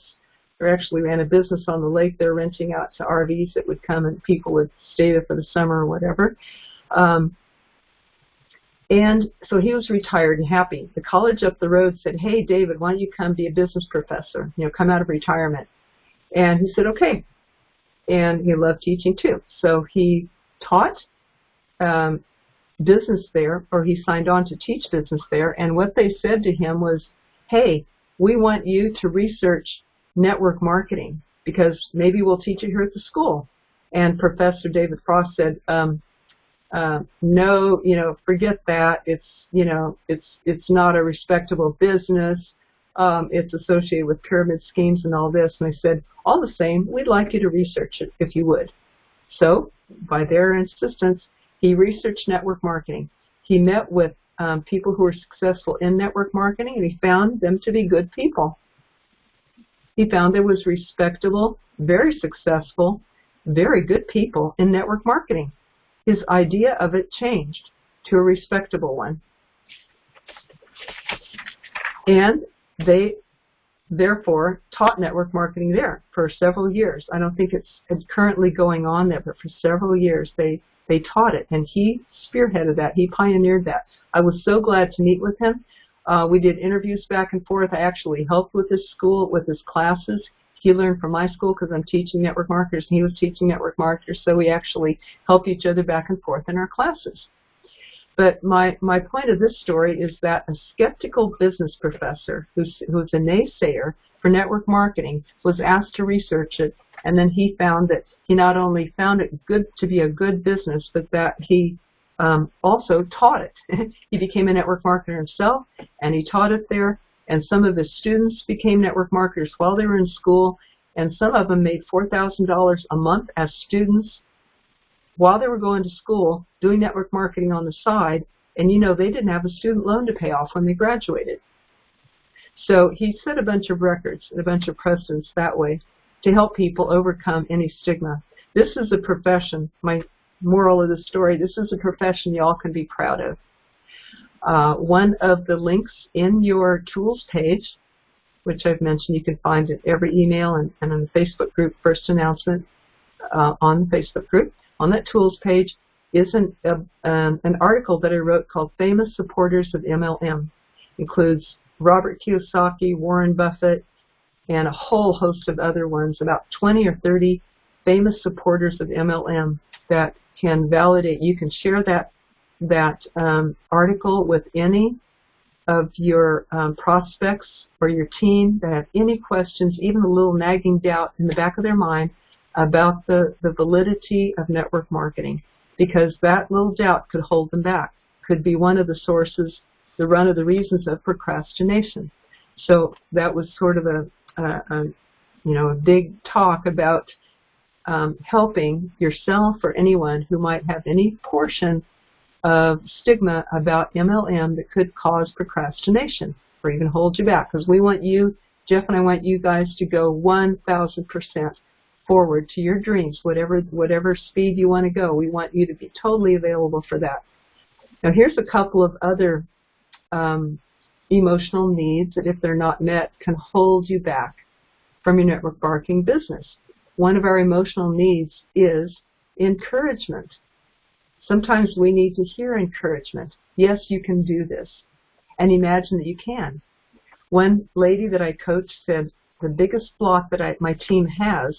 They actually ran a business on the lake. They're renting out to RVs that would come and people would stay there for the summer or whatever. And so he was retired and happy. The college up the road said, hey, David, why don't you come be a business professor? Come out of retirement. And he said, okay. And he loved teaching too. So he taught business there, or he signed on to teach business there. And what they said to him was, hey, we want you to research network marketing because maybe we'll teach it here at the school. And Professor David Frost said, no, forget that. It's not a respectable business. It's associated with pyramid schemes and all this. And I said, all the same, we'd like you to research it if you would. So by their insistence, he researched network marketing. He met with people who were successful in network marketing, and he found them to be good people. He found there was respectable, very successful, very good people in network marketing. His idea of it changed to a respectable one. And they, therefore, taught network marketing there for several years. I don't think it's currently going on there, but for several years they taught it, and he spearheaded that. He pioneered that. I was so glad to meet with him. We did interviews back and forth. I actually helped with his school, with his classes. He learned from my school because I'm teaching network marketers, and he was teaching network marketers, so we actually help each other back and forth in our classes. But my point of this story is that a skeptical business professor who's a naysayer for network marketing was asked to research it, and then he found that he not only found it good to be a good business, but that he also taught it. He became a network marketer himself, and he taught it there. And some of his students became network marketers while they were in school, and some of them made $4,000 a month as students while they were going to school, doing network marketing on the side, and they didn't have a student loan to pay off when they graduated. So he set a bunch of records and a bunch of precedents that way to help people overcome any stigma. This is a profession, my moral of the story, this is a profession you all can be proud of. One of the links in your tools page, which I've mentioned, you can find it every email and on the Facebook group, first announcement on the Facebook group. On that tools page is an article that I wrote called Famous Supporters of MLM. Includes Robert Kiyosaki, Warren Buffett, and a whole host of other ones, about 20 or 30 famous supporters of MLM that can validate. You can share that article with any of your prospects or your team that have any questions, even a little nagging doubt in the back of their mind about the validity of network marketing, because that little doubt could hold them back, could be one of the sources, one of the reasons of procrastination. So that was sort of a big talk about helping yourself or anyone who might have any portion of stigma about MLM that could cause procrastination or even hold you back. Because we want you, Jeff and I want you guys to go 1,000% forward to your dreams, whatever speed you want to go. We want you to be totally available for that. Now here's a couple of other emotional needs that, if they're not met, can hold you back from your network marketing business. One of our emotional needs is encouragement. Sometimes we need to hear encouragement. Yes, you can do this. And imagine that you can. One lady that I coached said the biggest block that my team has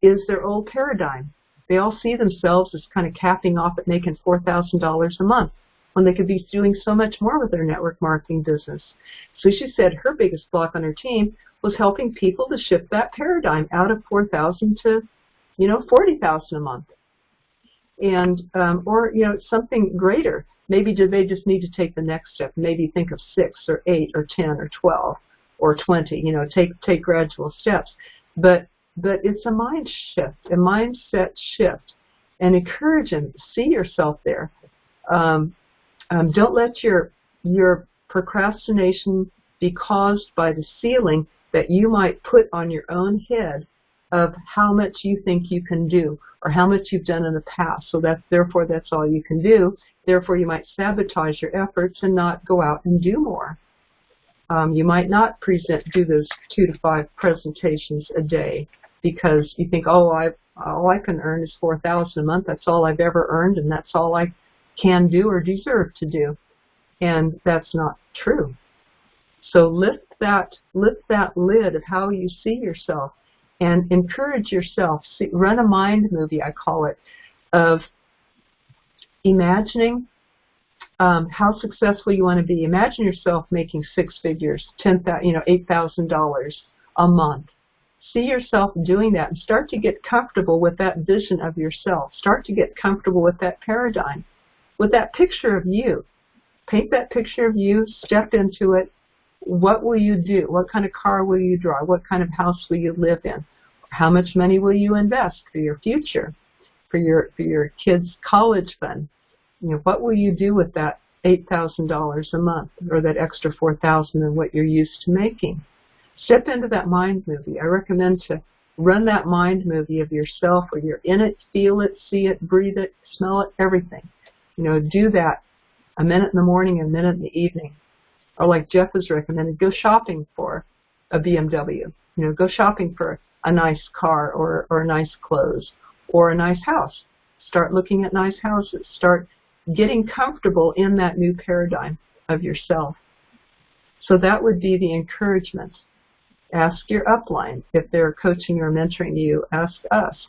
is their old paradigm. They all see themselves as kind of capping off at making $4,000 a month when they could be doing so much more with their network marketing business. So she said her biggest block on her team was helping people to shift that paradigm out of $4,000 to, $40,000 a month. And, or something greater. Maybe they just need to take the next step. Maybe think of 6 or 8 or 10 or 12 or 20, take gradual steps. But it's a mind shift, a mindset shift. And encourage them, see yourself there. Don't let your procrastination be caused by the ceiling that you might put on your own head of how much you think you can do or how much you've done in the past. So therefore that's all you can do. Therefore you might sabotage your efforts and not go out and do more. You might not do those 2 to 5 presentations a day because you think, oh, all I can earn is $4,000 a month. That's all I've ever earned, and that's all I can do or deserve to do. And that's not true. So lift that lid of how you see yourself and encourage yourself. Run a mind movie, I call it, of imagining how successful you want to be. Imagine yourself making 6 figures, $8,000 a month. See yourself doing that and start to get comfortable with that vision of yourself. Start to get comfortable with that paradigm, with that picture of you. Paint that picture of you, step into it. What will you do? What kind of car will you drive? What kind of house will you live in? How much money will you invest for your future, for your kids' college fund? What will you do with that $8,000 a month or that extra $4,000 than what you're used to making? Step into that mind movie. I recommend to run that mind movie of yourself where you're in it, feel it, see it, breathe it, smell it, everything. Do that a minute in the morning and a minute in the evening. Or like Jeff has recommended, go shopping for a BMW. Go shopping for a nice car or nice clothes or a nice house. Start looking at nice houses. Start getting comfortable in that new paradigm of yourself. So that would be the encouragement. Ask your upline if they're coaching or mentoring you. Ask us,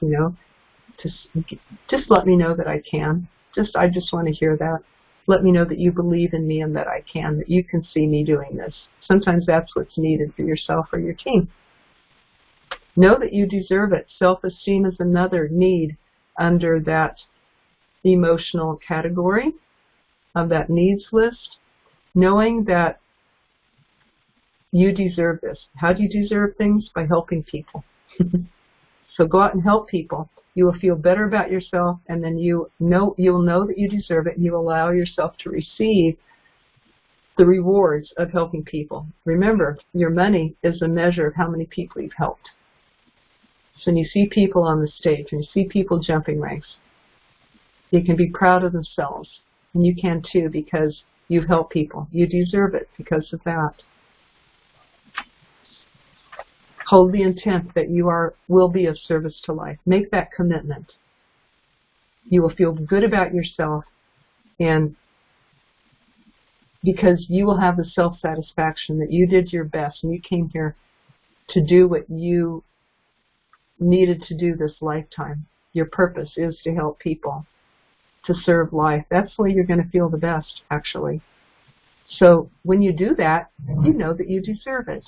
just let me know that I can. I just want to hear that. Let me know that you believe in me and that I can, that you can see me doing this. Sometimes that's what's needed for yourself or your team. Know that you deserve it. Self-esteem is another need under that emotional category of that needs list. Knowing that you deserve this. How do you deserve things? By helping people. So go out and help people. You will feel better about yourself, and then you'll know that you deserve it, and you allow yourself to receive the rewards of helping people. Remember, your money is a measure of how many people you've helped. So when you see people on the stage, and you see people jumping ranks, they can be proud of themselves, and you can too because you've helped people. You deserve it because of that. Hold the intent that you will be of service to life. Make that commitment. You will feel good about yourself, and because you will have the self-satisfaction that you did your best and you came here to do what you needed to do this lifetime. Your purpose is to help people, to serve life. That's where you're going to feel the best, actually. So when you do that, you know that you deserve it.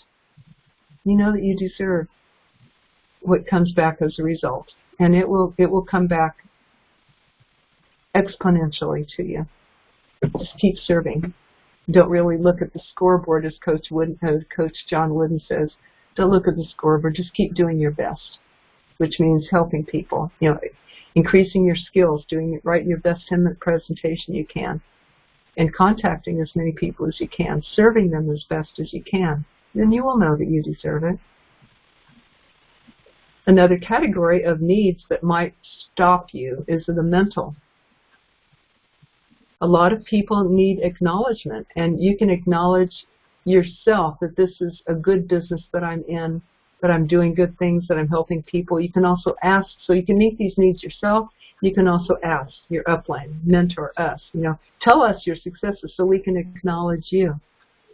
You know that you deserve what comes back as a result, and it will come back exponentially to you. Just keep serving. Don't really look at the scoreboard, as Coach John Wooden says. Don't look at the scoreboard. Just keep doing your best, which means helping people. Increasing your skills, writing your best 10-minute presentation you can, and contacting as many people as you can, serving them as best as you can. Then you will know that you deserve it. Another category of needs that might stop you is the mental. A lot of people need acknowledgement, and you can acknowledge yourself that this is a good business that I'm in, that I'm doing good things, that I'm helping people. You can also ask, so you can meet these needs yourself. You can also ask your upline, mentor us. Tell us your successes so we can acknowledge you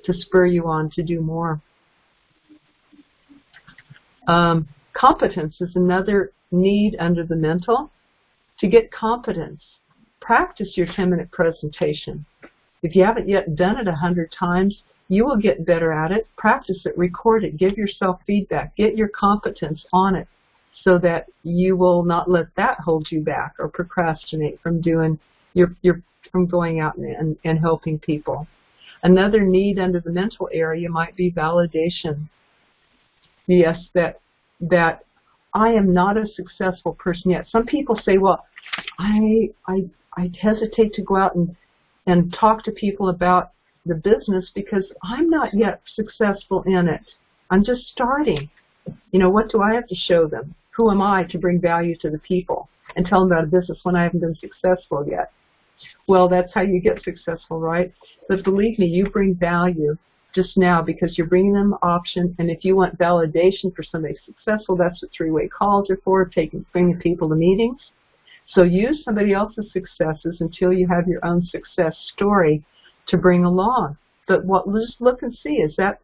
to spur you on to do more. Competence is another need under the mental. To get competence, practice your 10-minute presentation. If you haven't yet done it 100 times, you will get better at it. Practice it, record it, give yourself feedback, get your competence on it so that you will not let that hold you back or procrastinate from doing from going out and helping people. Another need under the mental area might be validation. Yes, that I am not a successful person yet. Some people say, well, I hesitate to go out and talk to people about the business because I'm not yet successful in it. I'm just starting. What do I have to show them? Who am I to bring value to the people and tell them about a business when I haven't been successful yet? Well, that's how you get successful, right? But believe me, you bring value just now because you're bringing them an option. And if you want validation for somebody successful, that's what three-way calls are for, bringing people to meetings. So use somebody else's successes until you have your own success story to bring along. But just look and see, is that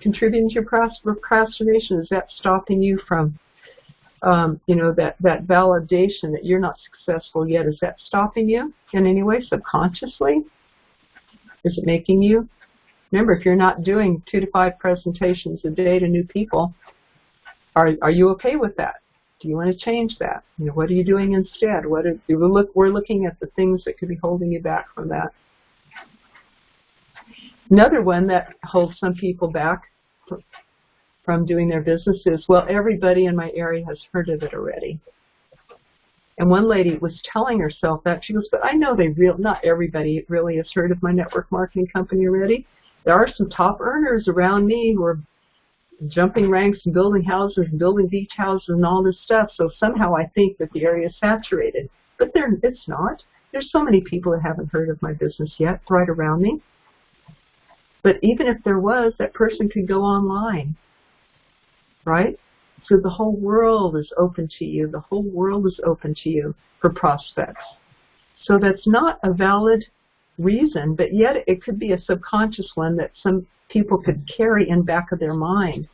contributing to your procrastination? Is that stopping you from, that validation that you're not successful yet? Is that stopping you in any way subconsciously? Is it making you? Remember, if you're not doing 2 to 5 presentations a day to new people, are you okay with that? Do you want to change that? What are you doing instead? We're looking at the things that could be holding you back from that. Another one that holds some people back from doing their business is, well, everybody in my area has heard of it already. And one lady was telling herself that. She goes, but I know not everybody really has heard of my network marketing company already. There are some top earners around me who are jumping ranks and building houses and building beach houses and all this stuff. So somehow I think that the area is saturated. But it's not. There's so many people that haven't heard of my business yet right around me. But even if there was, that person could go online, right? So the whole world is open to you. The whole world is open to you for prospects. So that's not a valid reason, but yet it could be a subconscious one that some people could carry in back of their mind.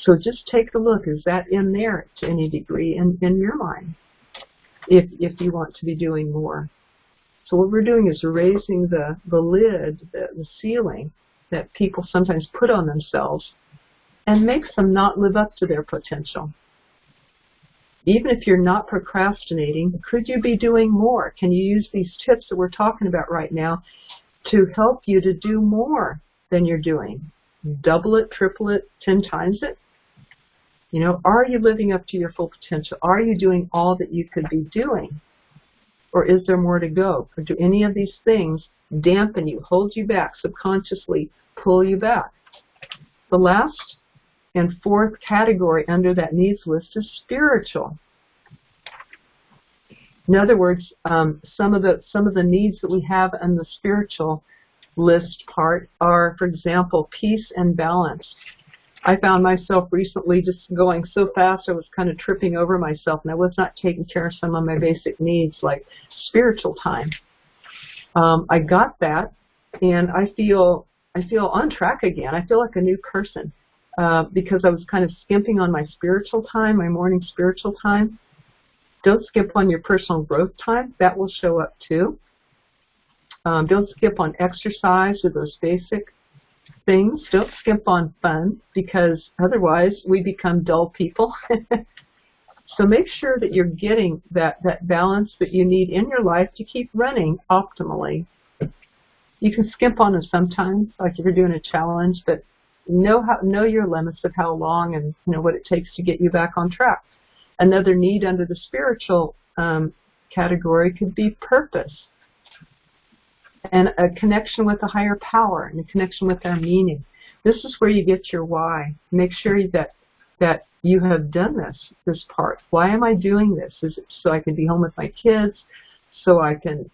So just take a look. Is that in there to any degree in your mind if you want to be doing more? So what we're doing is raising the lid, the ceiling that people sometimes put on themselves and makes them not live up to their potential. Even if you're not procrastinating, could you be doing more? Can you use these tips that we're talking about right now to help you to do more than you're doing? Double it, triple it, 10 times it? Are you living up to your full potential? Are you doing all that you could be doing? Or is there more to go? Or do any of these things dampen you, hold you back, subconsciously pull you back? The last and fourth category under that needs list is spiritual. In other words, some of the needs that we have on the spiritual list part are, for example, peace and balance. I found myself recently just going so fast I was kind of tripping over myself, and I was not taking care of some of my basic needs like spiritual time. I got that, and I feel on track again. I feel like a new person because I was kind of skimping on my spiritual time, my morning spiritual time. Don't skip on your personal growth time. That will show up too. Don't skip on exercise or those basic things. Don't skip on fun because otherwise we become dull people. So make sure that you're getting that balance that you need in your life to keep running optimally. You can skip on it sometimes, like if you're doing a challenge, but know your limits of how long and what it takes to get you back on track. Another need under the spiritual category could be purpose and a connection with a higher power and a connection with our meaning. This is where you get your why. Make sure that you have done this part. Why am I doing this? Is it so I can be home with my kids, so I can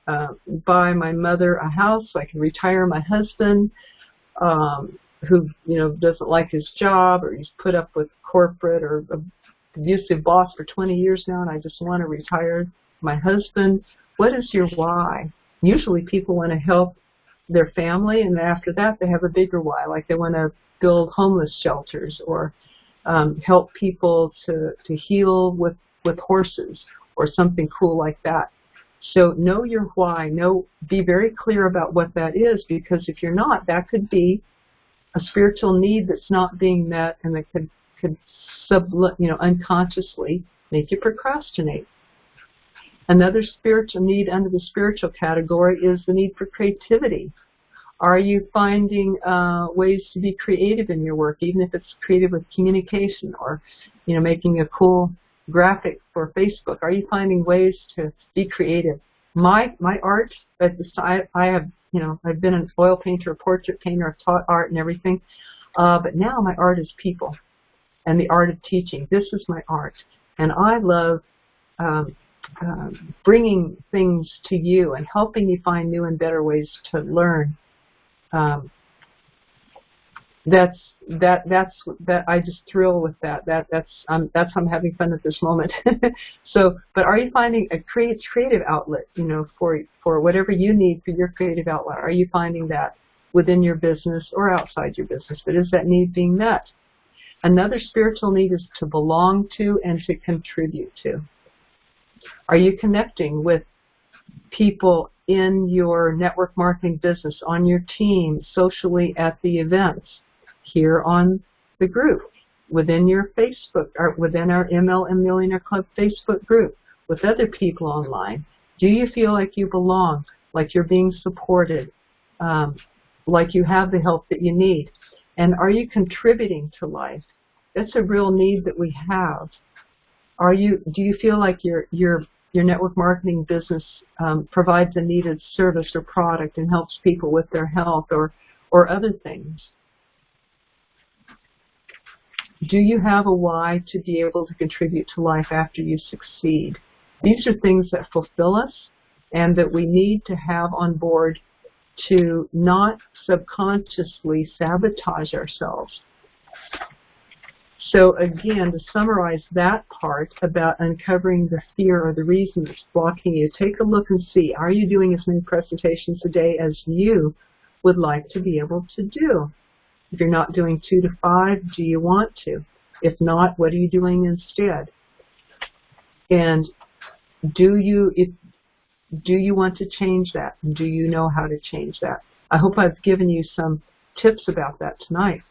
buy my mother a house, so I can retire my husband who doesn't like his job, or he's put up with corporate or abusive boss for 20 years now, and I just want to retire my husband. What is your why? Usually people want to help their family, and after that they have a bigger why, like they want to build homeless shelters or help people to heal with horses or something cool like that. So know your why. Be very clear about what that is, because if you're not, that could be a spiritual need that's not being met, and that could unconsciously make you procrastinate. Another spiritual need under the spiritual category is the need for creativity. Are you finding ways to be creative in your work, even if it's creative with communication or, making a cool graphic for Facebook? Are you finding ways to be creative? My art, at this time, I have, I've been an oil painter, a portrait painter, I've taught art and everything, but now my art is people and the art of teaching. This is my art, and I love bringing things to you and helping you find new and better ways to learn that's I just thrill with that. That's I'm having fun at this moment. So, but are you finding a creative outlet, for whatever you need for your creative outlet? Are you finding that within your business or outside your business? But is that need being met? Another spiritual need is to belong to and to contribute to. Are you connecting with people in your network marketing business, on your team, socially at the events, here on the group, within your Facebook, or within our MLM Millionaire Club Facebook group, with other people online? Do you feel like you belong, like you're being supported, like you have the help that you need? And are you contributing to life? That's a real need that we have. Do you feel like your network marketing business provides a needed service or product and helps people with their health or other things? Do you have a why to be able to contribute to life after you succeed? These are things that fulfill us and that we need to have on board to not subconsciously sabotage ourselves. So again, to summarize that part about uncovering the fear or the reason that's blocking you, take a look and see, are you doing as many presentations a day as you would like to be able to do? If you're not doing 2 to 5, do you want to? If not, what are you doing instead? And do you want to change that? Do you know how to change that? I hope I've given you some tips about that tonight.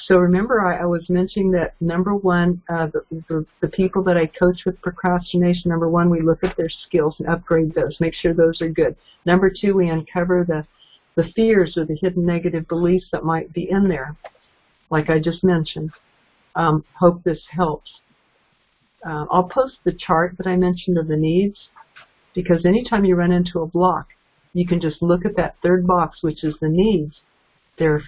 So remember, I was mentioning that number one, the people that I coach with procrastination, number one, we look at their skills and upgrade those, make sure those are good. Number two, we uncover the fears or the hidden negative beliefs that might be in there, like I just mentioned. Hope this helps. I'll post the chart that I mentioned of the needs, because anytime you run into a block, you can just look at that third box, which is the needs. They're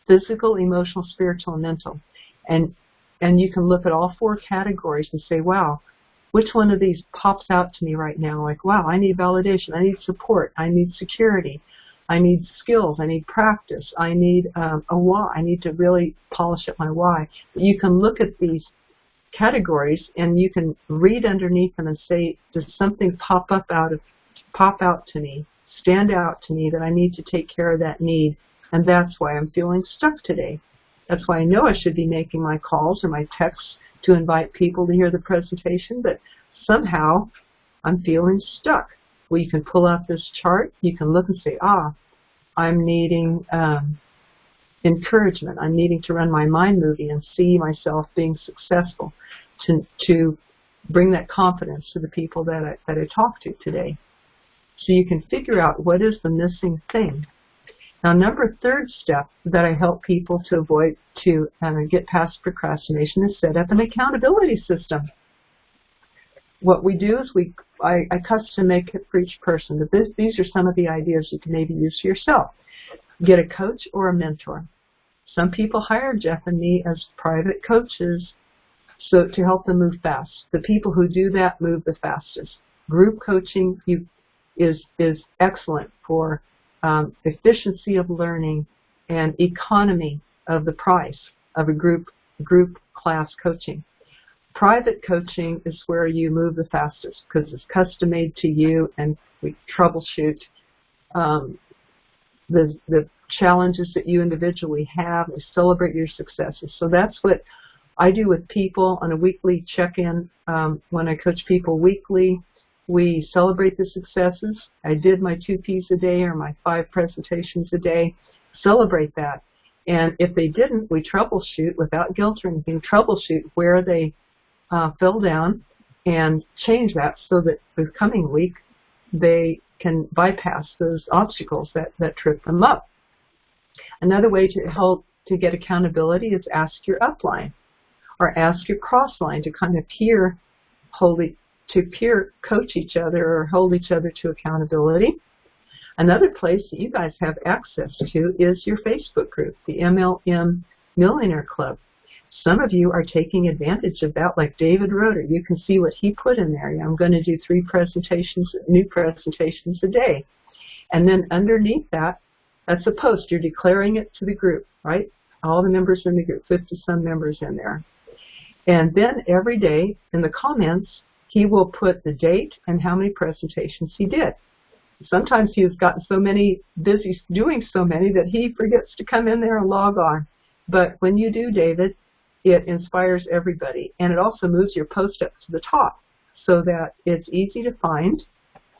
physical, emotional, spiritual, and mental. And you can look at all 4 categories and say, wow, which one of these pops out to me right now? Like, wow, I need validation, I need support, I need security, I need skills, I need practice, I need a why, I need to really polish up my why. But you can look at these categories and you can read underneath them and say, does something pop out to me, stand out to me that I need to take care of that need? And that's why I'm feeling stuck today. That's why I know I should be making my calls or my texts to invite people to hear the presentation, but somehow I'm feeling stuck. Well, you can pull out this chart. You can look and say, I'm needing encouragement. I'm needing to run my mind movie and see myself being successful, to bring that confidence to the people that I talk to today. So you can figure out what is the missing thing. Now, third step that I help people to avoid, to get past procrastination, is set up an accountability system. What we do is I custom make it for each person. But these are some of the ideas you can maybe use for yourself. Get a coach or a mentor. Some people hire Jeff and me as private coaches to help them move fast. The people who do that move the fastest. Group coaching is excellent for efficiency of learning and economy of the price of a group class coaching. Private coaching is where you move the fastest because it's custom made to you, and we troubleshoot the challenges that you individually have. We celebrate your successes. So that's what I do with people on a weekly check-in. When I coach people weekly, we celebrate the successes. I did my 2 Ps a day or my 5 presentations a day. Celebrate that. And if they didn't, we troubleshoot without guilt or anything, troubleshoot where they fell down and change that so that the coming week they can bypass those obstacles that trip them up. Another way to help to get accountability is ask your upline or ask your crossline to kind of peer coach each other or hold each other to accountability. Another place that you guys have access to is your Facebook group, the MLM Millionaire Club. Some of you are taking advantage of that, like David Roeder. You can see what he put in there. I'm going to do 3 new presentations a day. And then underneath that, that's a post. You're declaring it to the group, right? all the members in the group, 50-some members in there. And then every day in the comments, he will put the date and how many presentations he did. Sometimes he's gotten so busy doing so many that he forgets to come in there and log on. But when you do, David, it inspires everybody. And it also moves your post up to the top so that it's easy to find.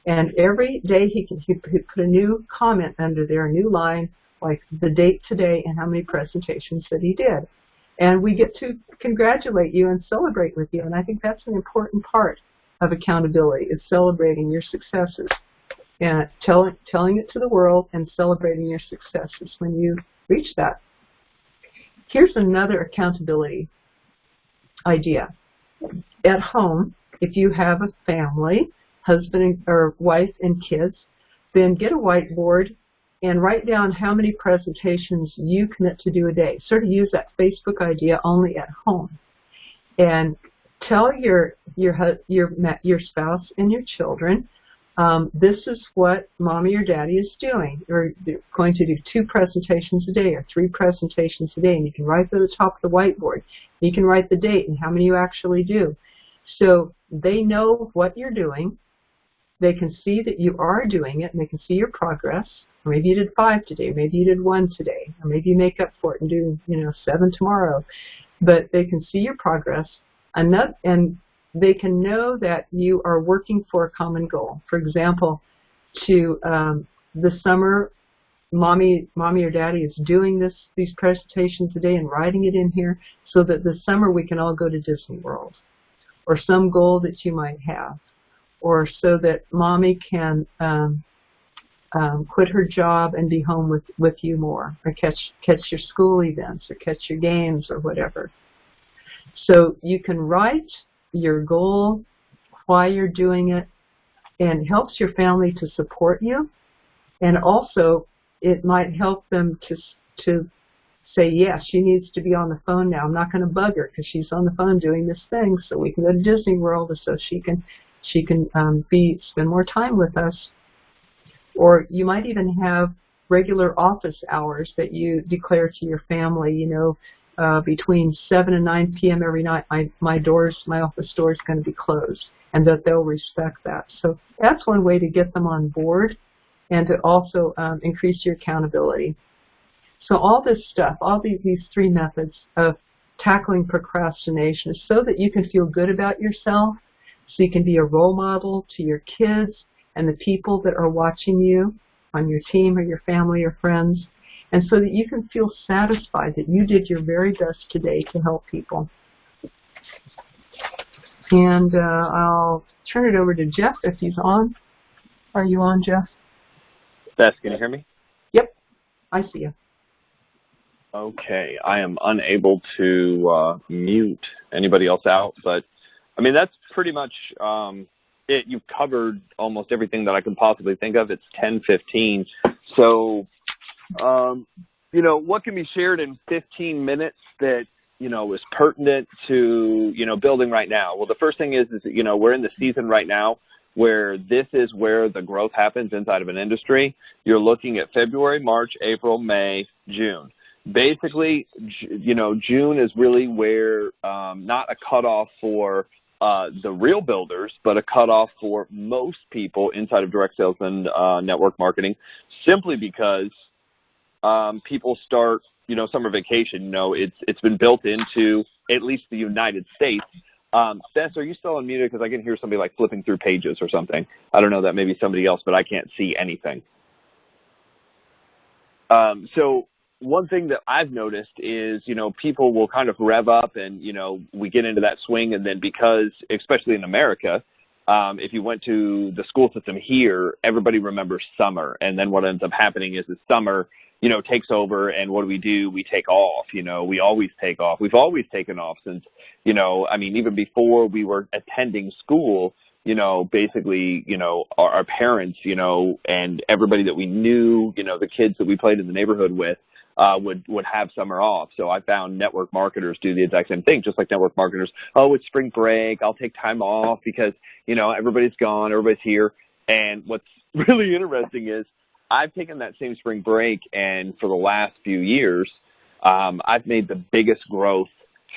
And every day he put a new comment under there, a new line, like the date today and how many presentations that he did. And we get to congratulate you and celebrate with you. And I think that's an important part of accountability, is celebrating your successes and telling it to the world and celebrating your successes when you reach that. Here's another accountability idea. At home, if you have a family, husband or wife and kids, then get a whiteboard and write down how many presentations you commit to do a day. Sort of use that Facebook idea only at home. And tell your spouse and your children, this is what mommy or daddy is doing. They're going to do 2 presentations a day or 3 presentations a day, and you can write them at the top of the whiteboard. You can write the date and how many you actually do. So they know what you're doing. They can see that you are doing it, and they can see your progress. Or maybe you did 5 today, maybe you did 1 today, or maybe you make up for it and do 7 tomorrow. But they can see your progress, and they can know that you are working for a common goal. For example, the summer, mommy or daddy is doing these presentations today and writing it in here so that this summer we can all go to Disney World, or some goal that you might have, or so that mommy can quit her job and be home with you more, or catch your school events, or catch your games, or whatever. So you can write your goal, why you're doing it, and it helps your family to support you. And also, it might help them to say, yes, she needs to be on the phone now. I'm not going to bug her because she's on the phone doing this thing, so we can go to Disney World, or so she can spend more time with us. Or you might even have regular office hours that you declare to your family, between 7 and 9 p.m. every night, my office door is going to be closed, and that they'll respect that. So that's one way to get them on board and to also increase your accountability. So all this stuff, all these 3 methods of tackling procrastination is so that you can feel good about yourself, so you can be a role model to your kids and the people that are watching you on your team or your family or friends, and so that you can feel satisfied that you did your very best today to help people. And I'll turn it over to Jeff if he's on. Are you on, Jeff? Beth, can you hear me? Yep, I see you. Okay, I am unable to mute anybody else out, but I mean, that's pretty much it. You've covered almost everything that I can possibly think of. It's 10:15. So, what can be shared in 15 minutes that, is pertinent to, building right now? Well, the first thing is we're in the season right now where this is where the growth happens inside of an industry. You're looking at February, March, April, May, June. Basically, June is really where not a cutoff for the real builders, but a cutoff for most people inside of direct sales and network marketing, simply because people start, summer vacation. It's been built into at least the United States. Bess, are you still unmuted? Because I can hear somebody like flipping through pages or something. I don't know, that may be somebody else, but I can't see anything. So one thing that I've noticed is, people will kind of rev up and, we get into that swing. And then because, especially in America, if you went to the school system here, everybody remembers summer. And then what ends up happening is the summer, takes over. And what do? We take off. We always take off. We've always taken off since, even before we were attending school, basically, our parents, and everybody that we knew, the kids that we played in the neighborhood with, would have summer off. So I found network marketers do the exact same thing, just like network marketers. Oh, it's spring break. I'll take time off because, everybody's gone, everybody's here. And what's really interesting is I've taken that same spring break, and for the last few years, I've made the biggest growth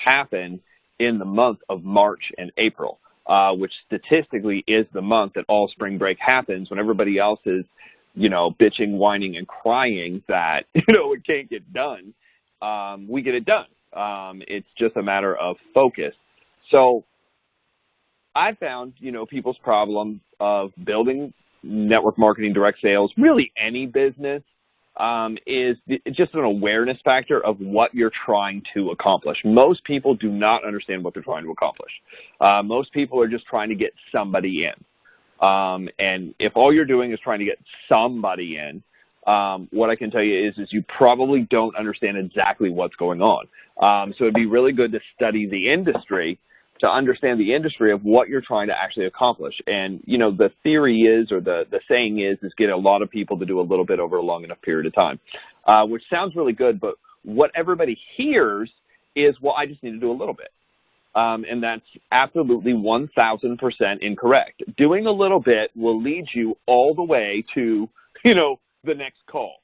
happen in the month of March and April, which statistically is the month that all spring break happens when everybody else is, bitching, whining, and crying that, it can't get done. We get it done. It's just a matter of focus. So I found, people's problem of building network marketing, direct sales, really any business, is just an awareness factor of what you're trying to accomplish. Most people do not understand what they're trying to accomplish. Most people are just trying to get somebody in. And if all you're doing is trying to get somebody in, what I can tell you is you probably don't understand exactly what's going on. So it'd be really good to study the industry to understand the industry of what you're trying to actually accomplish. And, the theory is, or the saying is get a lot of people to do a little bit over a long enough period of time, which sounds really good, but what everybody hears is, well, I just need to do a little bit. And that's absolutely 1,000% incorrect. Doing a little bit will lead you all the way to, the next call.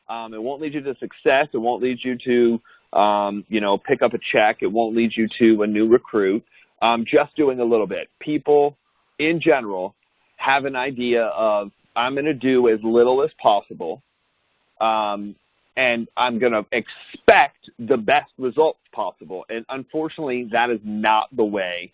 It won't lead you to success. It won't lead you to, pick up a check. It won't lead you to a new recruit. Just doing a little bit. People, in general, have an idea of, I'm going to do as little as possible, and I'm going to expect the best results possible. And unfortunately, that is not the way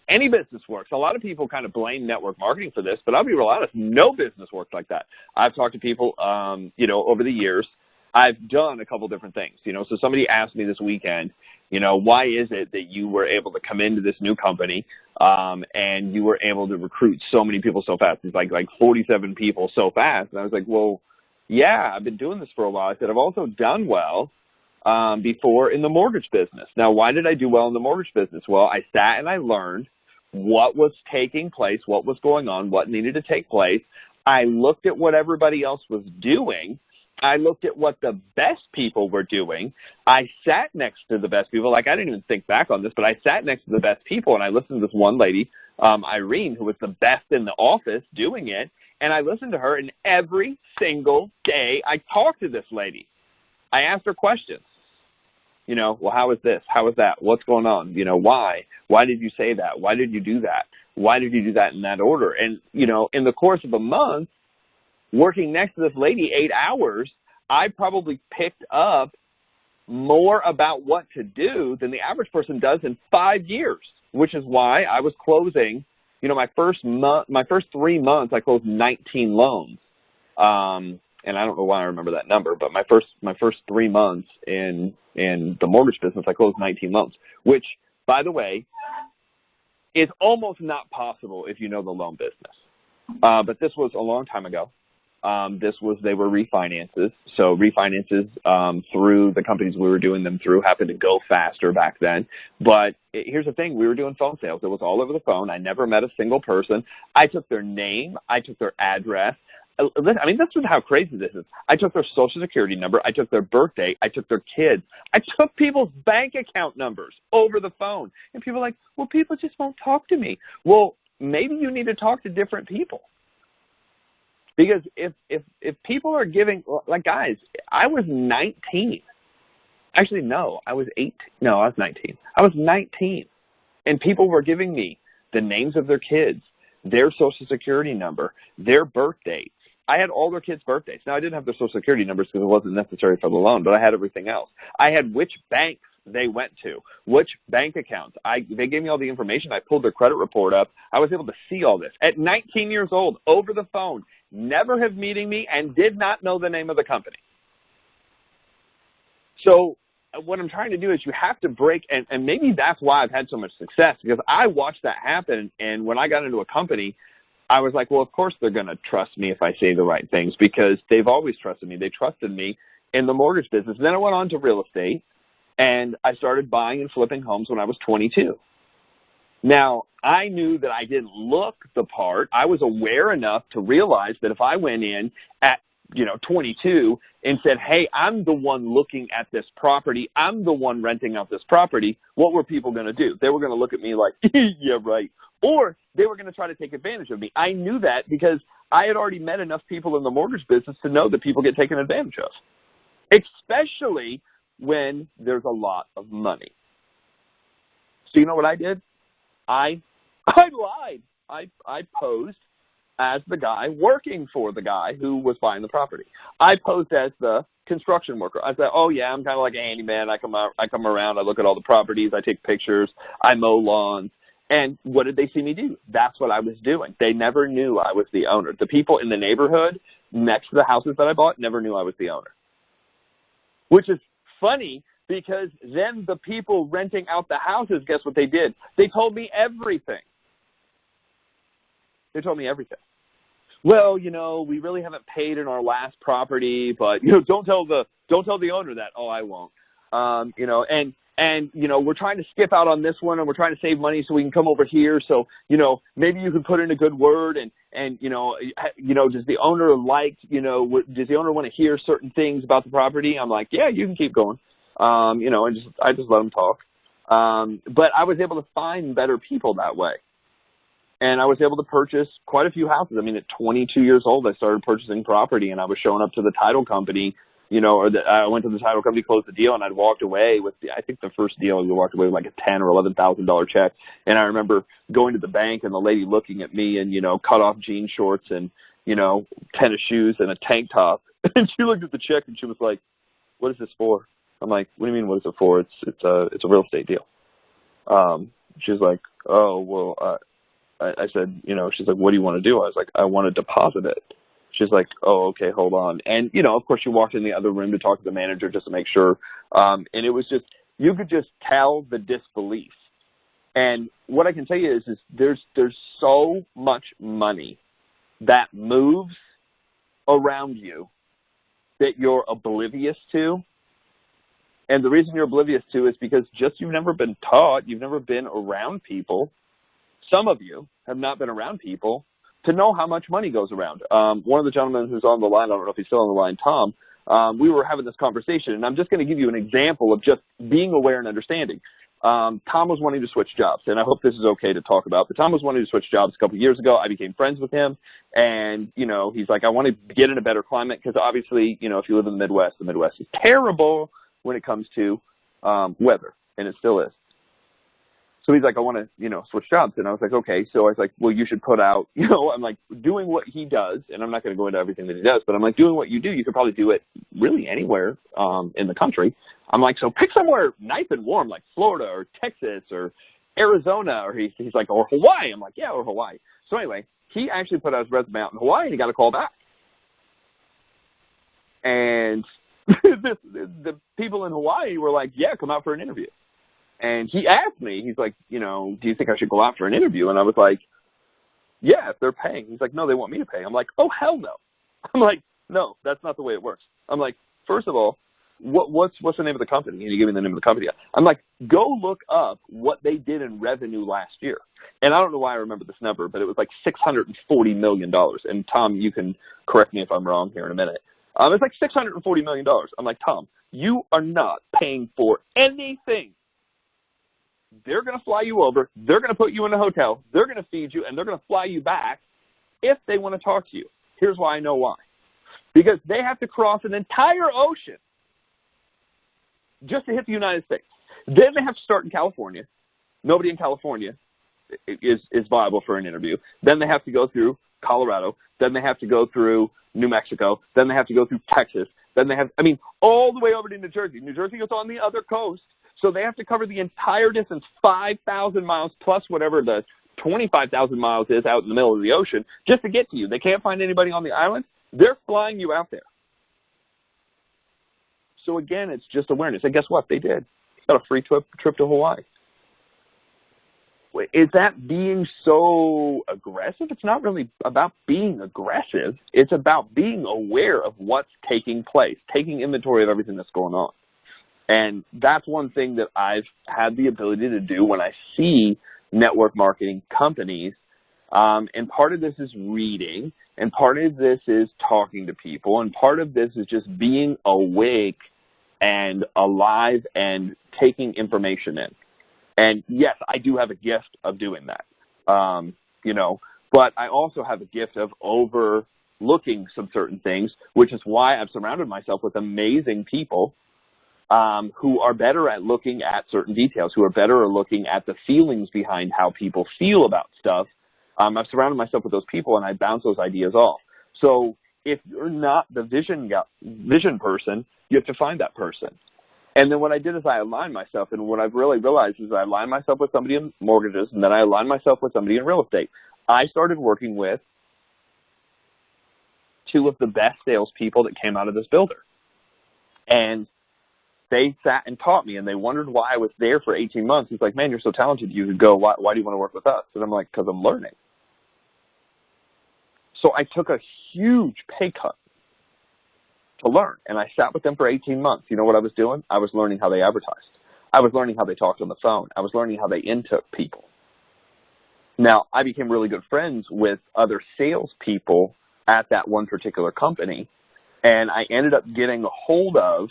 any business works. A lot of people kind of blame network marketing for this, but I'll be real honest, no business works like that. I've talked to people, over the years. I've done a couple different things, So somebody asked me this weekend, why is it that you were able to come into this new company and you were able to recruit so many people so fast? It's like 47 people so fast. And I was like, well, yeah, I've been doing this for a while. I said, I've also done well before in the mortgage business. Now, why did I do well in the mortgage business? Well, I sat and I learned what was taking place, what was going on, what needed to take place. I looked at what everybody else was doing. I looked at what the best people were doing. I sat next to the best people. I didn't even think back on this, but I sat next to the best people, and I listened to this one lady, Irene, who was the best in the office doing it, and I listened to her, and every single day I talked to this lady. I asked her questions. Well, how is this? How is that? What's going on? Why? Why did you say that? Why did you do that? Why did you do that in that order? And, in the course of a month, working next to this lady 8 hours, I probably picked up more about what to do than the average person does in 5 years, which is why I was closing, my first 3 months, I closed 19 loans. And I don't know why I remember that number, but my first 3 months in the mortgage business, I closed 19 loans, which, by the way, is almost not possible if you know the loan business. But this was a long time ago. They were refinances. So refinances through the companies we were doing them through happened to go faster back then. But here's the thing. We were doing phone sales. It was all over the phone. I never met a single person. I took their name. I took their address. I mean, that's how crazy this is. I took their social security number. I took their birthday. I took their kids. I took people's bank account numbers over the phone. And people are like, well, people just won't talk to me. Well, maybe you need to talk to different people. Because if people are giving, guys, I was 19. Actually, no, I was 18. No, I was 19. I was 19. And people were giving me the names of their kids, their social security number, their birth dates. I had all their kids' birthdays. Now, I didn't have their social security numbers because it wasn't necessary for the loan, but I had everything else. I had which banks they went to, which bank accounts. They gave me all the information. I pulled their credit report up. I was able to see all this. At 19 years old, over the phone, never have meeting me, and did not know the name of the company. So what I'm trying to do is you have to break, and maybe that's why I've had so much success, because I watched that happen, and when I got into a company, I was like, well, of course they're going to trust me if I say the right things, because they've always trusted me. They trusted me in the mortgage business. And then I went on to real estate, and I started buying and flipping homes when I was 22. Now, I knew that I didn't look the part. I was aware enough to realize that if I went in at 22 and said, hey, I'm the one looking at this property, I'm the one renting out this property, what were people going to do? They were going to look at me like, yeah, right. Or they were going to try to take advantage of me. I knew that because I had already met enough people in the mortgage business to know that people get taken advantage of, especially when there's a lot of money. So you know what I did? I lied. I posed as the guy working for the guy who was buying the property. I posed as the construction worker. I said, oh, yeah, I'm kind of like a handyman. I come around, I look at all the properties, I take pictures, I mow lawns. And what did they see me do? That's what I was doing. They never knew I was the owner. The people in the neighborhood next to the houses that I bought never knew I was the owner, which is funny because then the people renting out the houses, guess what they did? They told me everything. They told me everything. Well, you know, we really haven't paid in our last property, but, you know, don't tell the owner that. Oh, I won't. You know, and, you know, we're trying to skip out on this one and we're trying to save money so we can come over here. So, you know, maybe you can put in a good word and, you know, does the owner does the owner want to hear certain things about the property? I'm like, yeah, you can keep going. You know, and I just let them talk. But I was able to find better people that way. And I was able to purchase quite a few houses. I mean, at 22 years old, I started purchasing property, and I was showing up to the title company, you know, I went to the title company, closed the deal, and I'd walked away with, I think the first deal, we walked away with like a $10,000 or $11,000 check. And I remember going to the bank and the lady looking at me in, you know, cut off jean shorts and, you know, tennis shoes and a tank top. And she looked at the check and she was like, what is this for? I'm like, what do you mean, what is it for? It's a real estate deal. She was like, oh, well, I said, you know, she's like, what do you want to do? I was like, I want to deposit it. She's like, oh, okay, hold on. And, you know, of course, she walked in the other room to talk to the manager just to make sure. And it was just, you could just tell the disbelief. And what I can tell you is there's so much money that moves around you that you're oblivious to. And the reason you're oblivious to is because just you've never been taught, you've never been around people. Some of you have not been around people to know how much money goes around. One of the gentlemen who's on the line, I don't know if he's still on the line, Tom, we were having this conversation, and I'm just going to give you an example of just being aware and understanding. Tom was wanting to switch jobs, and I hope this is okay to talk about, but Tom was wanting to switch jobs a couple of years ago. I became friends with him, and, you know, he's like, I want to get in a better climate because obviously, you know, if you live in the Midwest is terrible when it comes to weather, and it still is. So he's like, I want to, you know, switch jobs. And I was like, okay. So I was like, well, you should put out, you know, I'm like, doing what he does, and I'm not going to go into everything that he does, but I'm like, doing what you do, you could probably do it really anywhere in the country. I'm like, so pick somewhere nice and warm, like Florida or Texas or Arizona, or he's like, or Hawaii. I'm like, yeah, or Hawaii. So anyway, he actually put out his resume out in Hawaii, and he got a call back. And the people in Hawaii were like, yeah, come out for an interview. And he asked me, he's like, you know, do you think I should go out for an interview? And I was like, yeah, if they're paying. He's like, no, they want me to pay. I'm like, oh, hell no. I'm like, no, that's not the way it works. I'm like, first of all, what's the name of the company? And he gave me the name of the company. I'm like, go look up what they did in revenue last year. And I don't know why I remember this number, but it was like $640 million. And Tom, you can correct me if I'm wrong here in a minute. It's like $640 million. I'm like, Tom, you are not paying for anything. They're going to fly you over. They're going to put you in a hotel. They're going to feed you, and they're going to fly you back if they want to talk to you. Here's why I know why. Because they have to cross an entire ocean just to hit the United States. Then they have to start in California. Nobody in California is viable for an interview. Then they have to go through Colorado. Then they have to go through New Mexico. Then they have to go through Texas. Then they have, all the way over to New Jersey. New Jersey is on the other coast. So they have to cover the entire distance, 5,000 miles plus whatever the 25,000 miles is out in the middle of the ocean just to get to you. They can't find anybody on the island. They're flying you out there. So again, it's just awareness. And guess what? They did. Got a free trip to Hawaii. Is that being so aggressive? It's not really about being aggressive. It's about being aware of what's taking place, taking inventory of everything that's going on. And that's one thing that I've had the ability to do when I see network marketing companies. And part of this is reading, and part of this is talking to people, and part of this is just being awake and alive and taking information in. And yes, I do have a gift of doing that, but I also have a gift of overlooking some certain things, which is why I've surrounded myself with amazing people who are better at looking at certain details, who are better at looking at the feelings behind how people feel about stuff. I've surrounded myself with those people, and I bounce those ideas off. So if you're not the vision person, you have to find that person. And then what I did is I aligned myself, and what I've really realized is I aligned myself with somebody in mortgages, and then I aligned myself with somebody in real estate. I started working with two of the best salespeople that came out of this builder. And they sat and taught me, and they wondered why I was there for 18 months. He's like, man, you're so talented. You could go, why do you want to work with us? And I'm like, because I'm learning. So I took a huge pay cut to learn, and I sat with them for 18 months. You know what I was doing? I was learning how they advertised. I was learning how they talked on the phone. I was learning how they intook people. Now, I became really good friends with other salespeople at that one particular company, and I ended up getting a hold of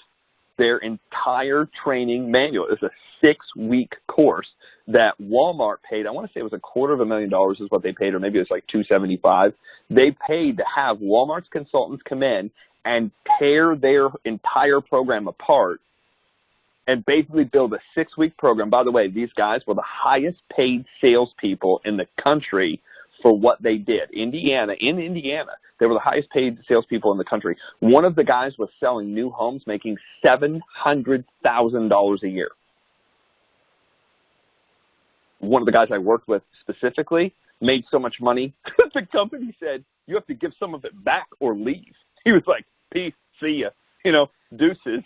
their entire training manual. It was a 6-week course that Walmart paid. I want to say it was $250,000 is what they paid, or maybe it was like $275,000. They paid to have Walmart's consultants come in and tear their entire program apart and basically build a 6-week program. By the way, these guys were the highest paid salespeople in the country for what they did. In Indiana, they were the highest paid salespeople in the country. One of the guys was selling new homes, making $700,000 a year. One of the guys I worked with specifically made so much money, the company said, you have to give some of it back or leave. He was like, peace, see ya, deuces,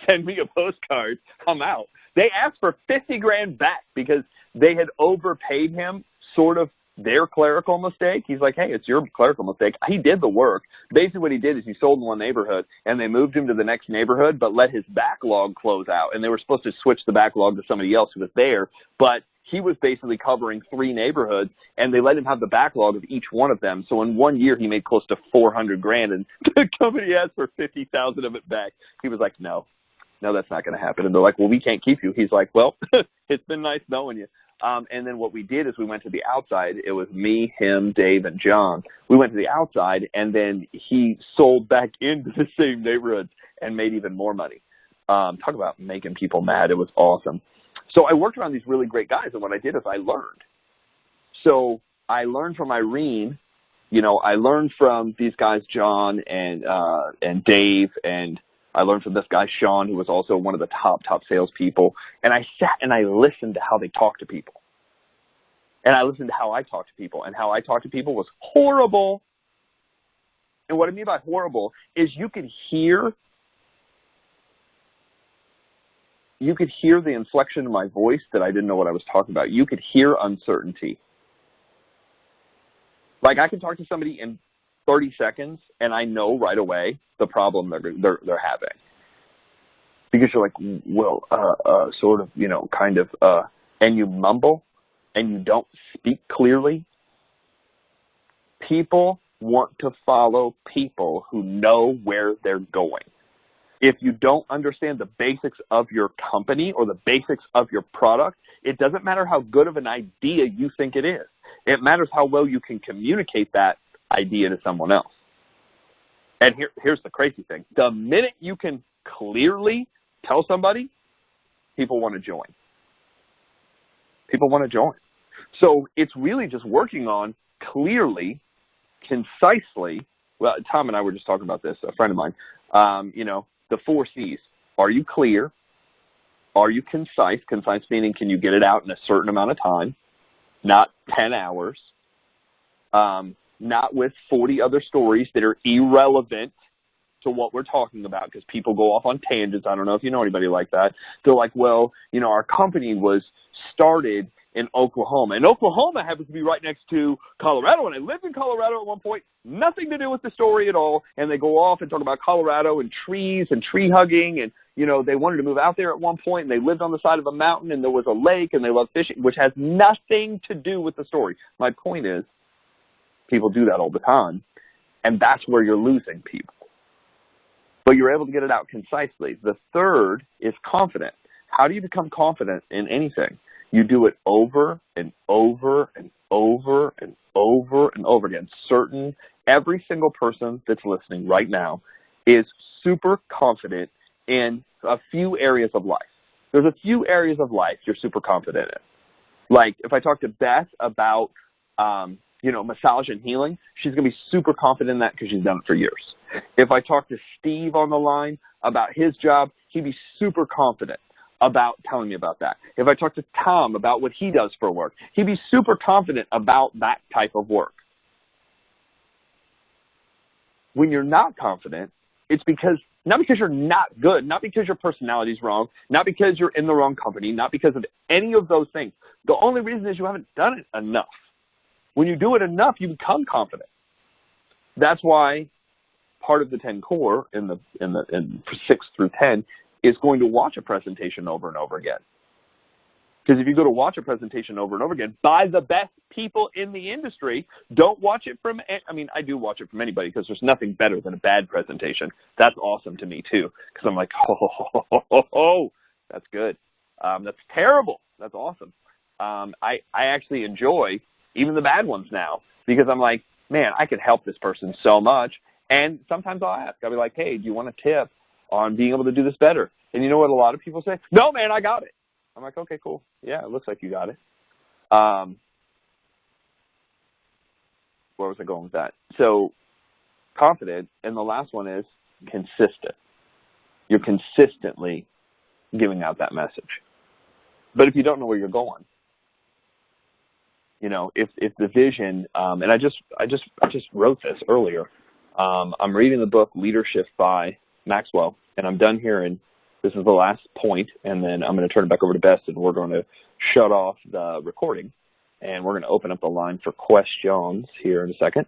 send me a postcard, I'm out. They asked for $50,000 back because they had overpaid him, sort of their clerical mistake. He's like, hey, it's your clerical mistake. He did the work. Basically what he did is he sold in one neighborhood, and they moved him to the next neighborhood, but let his backlog close out. And they were supposed to switch the backlog to somebody else who was there, but he was basically covering 3 neighborhoods, and they let him have the backlog of each one of them. So in 1 year, he made close to $400,000, and the company asked for $50,000 of it back. He was like, no, that's not going to happen. And they're like, well, we can't keep you. He's like, well, it's been nice knowing you. And then what we did is we went to the outside. It was me, him, Dave, and John. We went to the outside, and then he sold back into the same neighborhoods and made even more money. Talk about making people mad. It was awesome. So I worked around these really great guys, and what I did is I learned. So I learned from Irene. I learned from these guys, John and Dave, and I learned from this guy, Sean, who was also one of the top salespeople. And I sat and I listened to how they talk to people. And I listened to how I talk to people. And how I talk to people was horrible. And what I mean by horrible is you could hear the inflection in my voice that I didn't know what I was talking about. You could hear uncertainty. Like I can talk to somebody in 30 seconds, and I know right away the problem they're having. Because you're like, well, sort of, kind of, and you mumble, and you don't speak clearly. People want to follow people who know where they're going. If you don't understand the basics of your company or the basics of your product, it doesn't matter how good of an idea you think it is. It matters how well you can communicate that idea to someone else. And here's the crazy thing. The minute you can clearly tell somebody, people want to join. People want to join. So it's really just working on clearly, concisely. Well, Tom and I were just talking about this, a friend of mine. The 4 C's. Are you clear? Are you concise? Concise meaning can you get it out in a certain amount of time, not 10 hours. Not with 40 other stories that are irrelevant to what we're talking about, because people go off on tangents. I don't know if you know anybody like that. They're like, well, our company was started in Oklahoma, and Oklahoma happens to be right next to Colorado, and I lived in Colorado at one point. Nothing to do with the story at all. And they go off and talk about Colorado and trees and tree hugging, and they wanted to move out there at one point, and they lived on the side of a mountain, and there was a lake, and they loved fishing, which has nothing to do with the story. My point is, people do that all the time, and that's where you're losing people. But you're able to get it out concisely. The third is confident. How do you become confident in anything? You do it over and over and over and over and over again. Every single person that's listening right now is super confident in a few areas of life. There's a few areas of life you're super confident in. Like if I talk to Beth about, massage and healing, she's going to be super confident in that because she's done it for years. If I talk to Steve on the line about his job, he'd be super confident about telling me about that. If I talk to Tom about what he does for work, he'd be super confident about that type of work. When you're not confident, it's not because you're not good, not because your personality is wrong, not because you're in the wrong company, not because of any of those things. The only reason is you haven't done it enough. When you do it enough, you become confident. That's why part of the 10 core in 6 through 10 is going to watch a presentation over and over again. Because if you go to watch a presentation over and over again by the best people in the industry, don't watch it from, I do watch it from anybody because there's nothing better than a bad presentation. That's awesome to me too, because I'm like, that's good. That's terrible. That's awesome. I actually enjoy even the bad ones now because I'm like, man, I could help this person so much. And sometimes I'll ask, I'll be like, hey, do you want a tip on being able to do this better? And you know what a lot of people say? No, man, I got it. I'm like, okay, cool. Yeah, it looks like you got it. Where was I going with that? So confident, and the last one is consistent. You're consistently giving out that message. But if you don't know where you're going, if the vision, and I just wrote this earlier. I'm reading the book Leadership by Maxwell, and I'm done here, and this is the last point, and then I'm going to turn it back over to Beth, and we're going to shut off the recording, and we're going to open up the line for questions here in a second.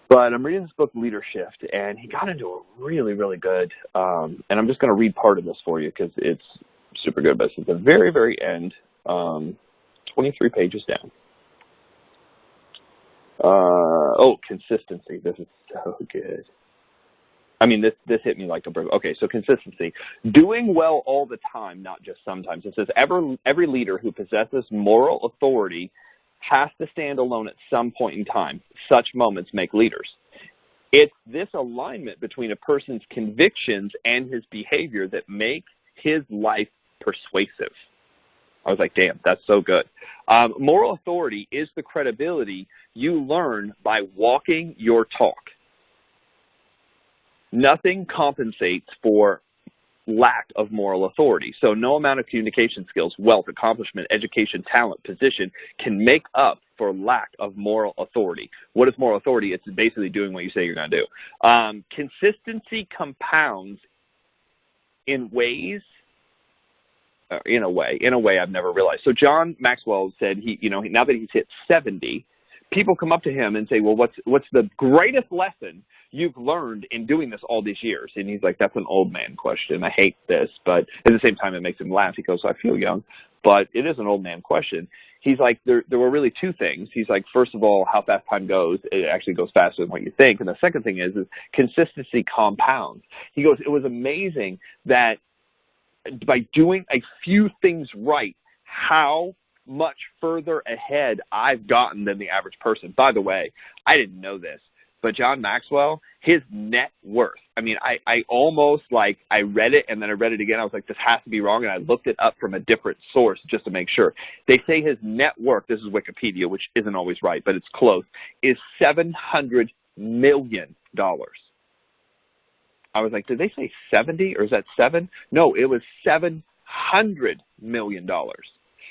But I'm reading this book, Leadership, and he got into a really, really good, and I'm just going to read part of this for you because it's super good, but it's at the very, very end, 23 pages down. Consistency. This is so good. This hit me like a brick. Okay, so consistency. Doing well all the time, not just sometimes. It says every leader who possesses moral authority has to stand alone at some point in time. Such moments make leaders. It's this alignment between a person's convictions and his behavior that make his life persuasive. I was like, damn, that's so good. Moral authority is the credibility you learn by walking your talk. Nothing compensates for lack of moral authority. So no amount of communication skills, wealth, accomplishment, education, talent, position can make up for lack of moral authority. What is moral authority? It's basically doing what you say you're going to do. Consistency compounds in a way I've never realized. So John Maxwell said now that he's hit 70, people come up to him and say, well, what's the greatest lesson you've learned in doing this all these years? And he's like, that's an old man question. I hate this, but at the same time it makes him laugh. He goes, I feel young, but it is an old man question. He's like, there were really two things. He's like, first of all, how fast time goes. It actually goes faster than what you think. And the second thing is consistency compounds. He goes, it was amazing that by doing a few things right, how much further ahead I've gotten than the average person. By the way, I didn't know this, but John Maxwell, his net worth, I almost I read it and then I read it again. I was like, this has to be wrong. And I looked it up from a different source just to make sure. They say his net worth, this is Wikipedia, which isn't always right, but it's close, is $700 million. I was like, did they say 70 or is that 7? No, it was $700 million.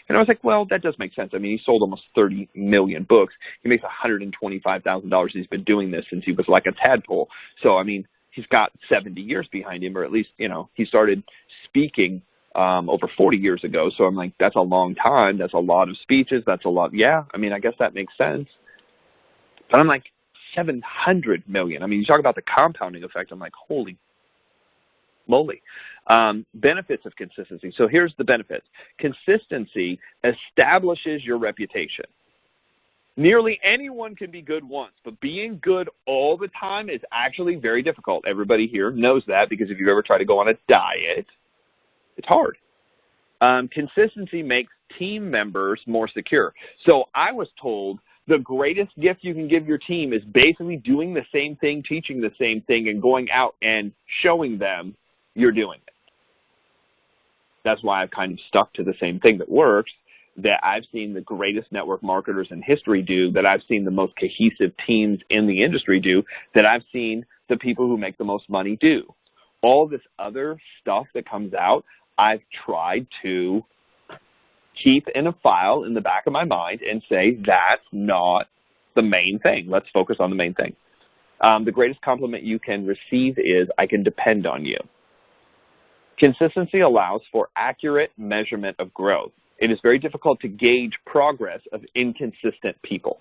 And I was like, well, that does make sense. He sold almost 30 million books. He makes $125,000. He's been doing this since he was like a tadpole. So, he's got 70 years behind him, or at least, he started speaking over 40 years ago. So I'm like, that's a long time. That's a lot of speeches. That's a lot. Yeah, I guess that makes sense. But I'm like, 700 million. You talk about the compounding effect. I'm like, holy moly. Benefits of consistency. So here's the benefits. Consistency establishes your reputation. Nearly anyone can be good once, but being good all the time is actually very difficult. Everybody here knows that because if you ever try to go on a diet, it's hard. Consistency makes team members more secure. So I was told the greatest gift you can give your team is basically doing the same thing, teaching the same thing, and going out and showing them you're doing it. That's why I've kind of stuck to the same thing that works, that I've seen the greatest network marketers in history do, that I've seen the most cohesive teams in the industry do, that I've seen the people who make the most money do. All this other stuff that comes out, I've tried to keep in a file in the back of my mind and say, that's not the main thing. Let's focus on the main thing. The greatest compliment you can receive is, I can depend on you. Consistency allows for accurate measurement of growth. It is very difficult to gauge progress of inconsistent people.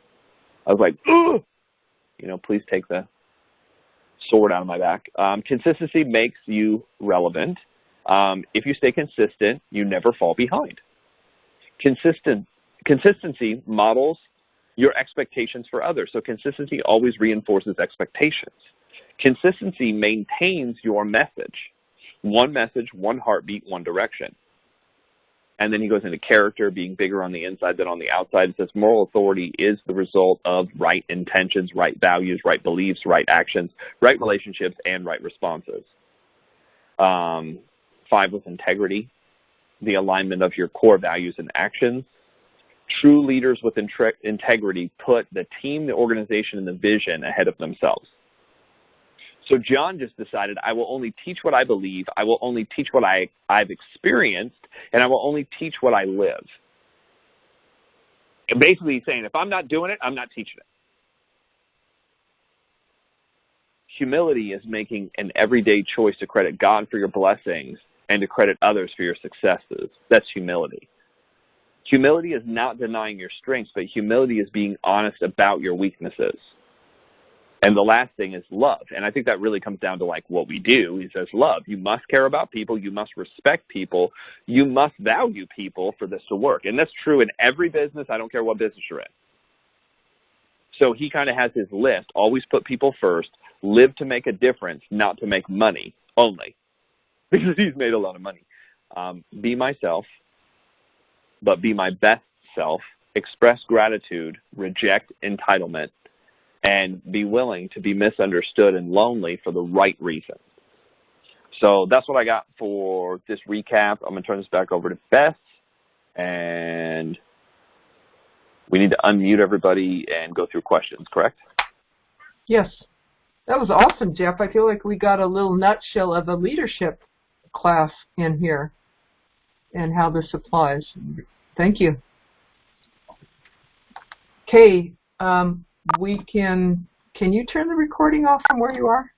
I was like, ugh! Please take the sword out of my back. Consistency makes you relevant. If you stay consistent, you never fall behind. Consistency models your expectations for others. So consistency always reinforces expectations. Consistency maintains your message. One message, one heartbeat, one direction. And then he goes into character, being bigger on the inside than on the outside. It says moral authority is the result of right intentions, right values, right beliefs, right actions, right relationships, and right responses. 5 with integrity, the alignment of your core values and actions. True leaders with integrity put the team, the organization, and the vision ahead of themselves. So John just decided, I will only teach what I believe, I will only teach what I've experienced, and I will only teach what I live. And basically he's saying, if I'm not doing it, I'm not teaching it. Humility is making an everyday choice to credit God for your blessings and to credit others for your successes. That's humility. Humility is not denying your strengths, but humility is being honest about your weaknesses. And the last thing is love. And I think that really comes down to like what we do. He says love. You must care about people. You must respect people. You must value people for this to work. And that's true in every business. I don't care what business you're in. So he kind of has his list. Always put people first. Live to make a difference, not to make money only. Because he's made a lot of money. Be myself, but be my best self. Express gratitude. Reject entitlement. And be willing to be misunderstood and lonely for the right reasons. So that's what I got for this recap. I'm going to turn this back over to Beth. And we need to unmute everybody and go through questions, correct? Yes. That was awesome, Jeff. I feel like we got a little nutshell of a leadership class in here and how this applies. Thank you. Okay. Can you turn the recording off from where you are?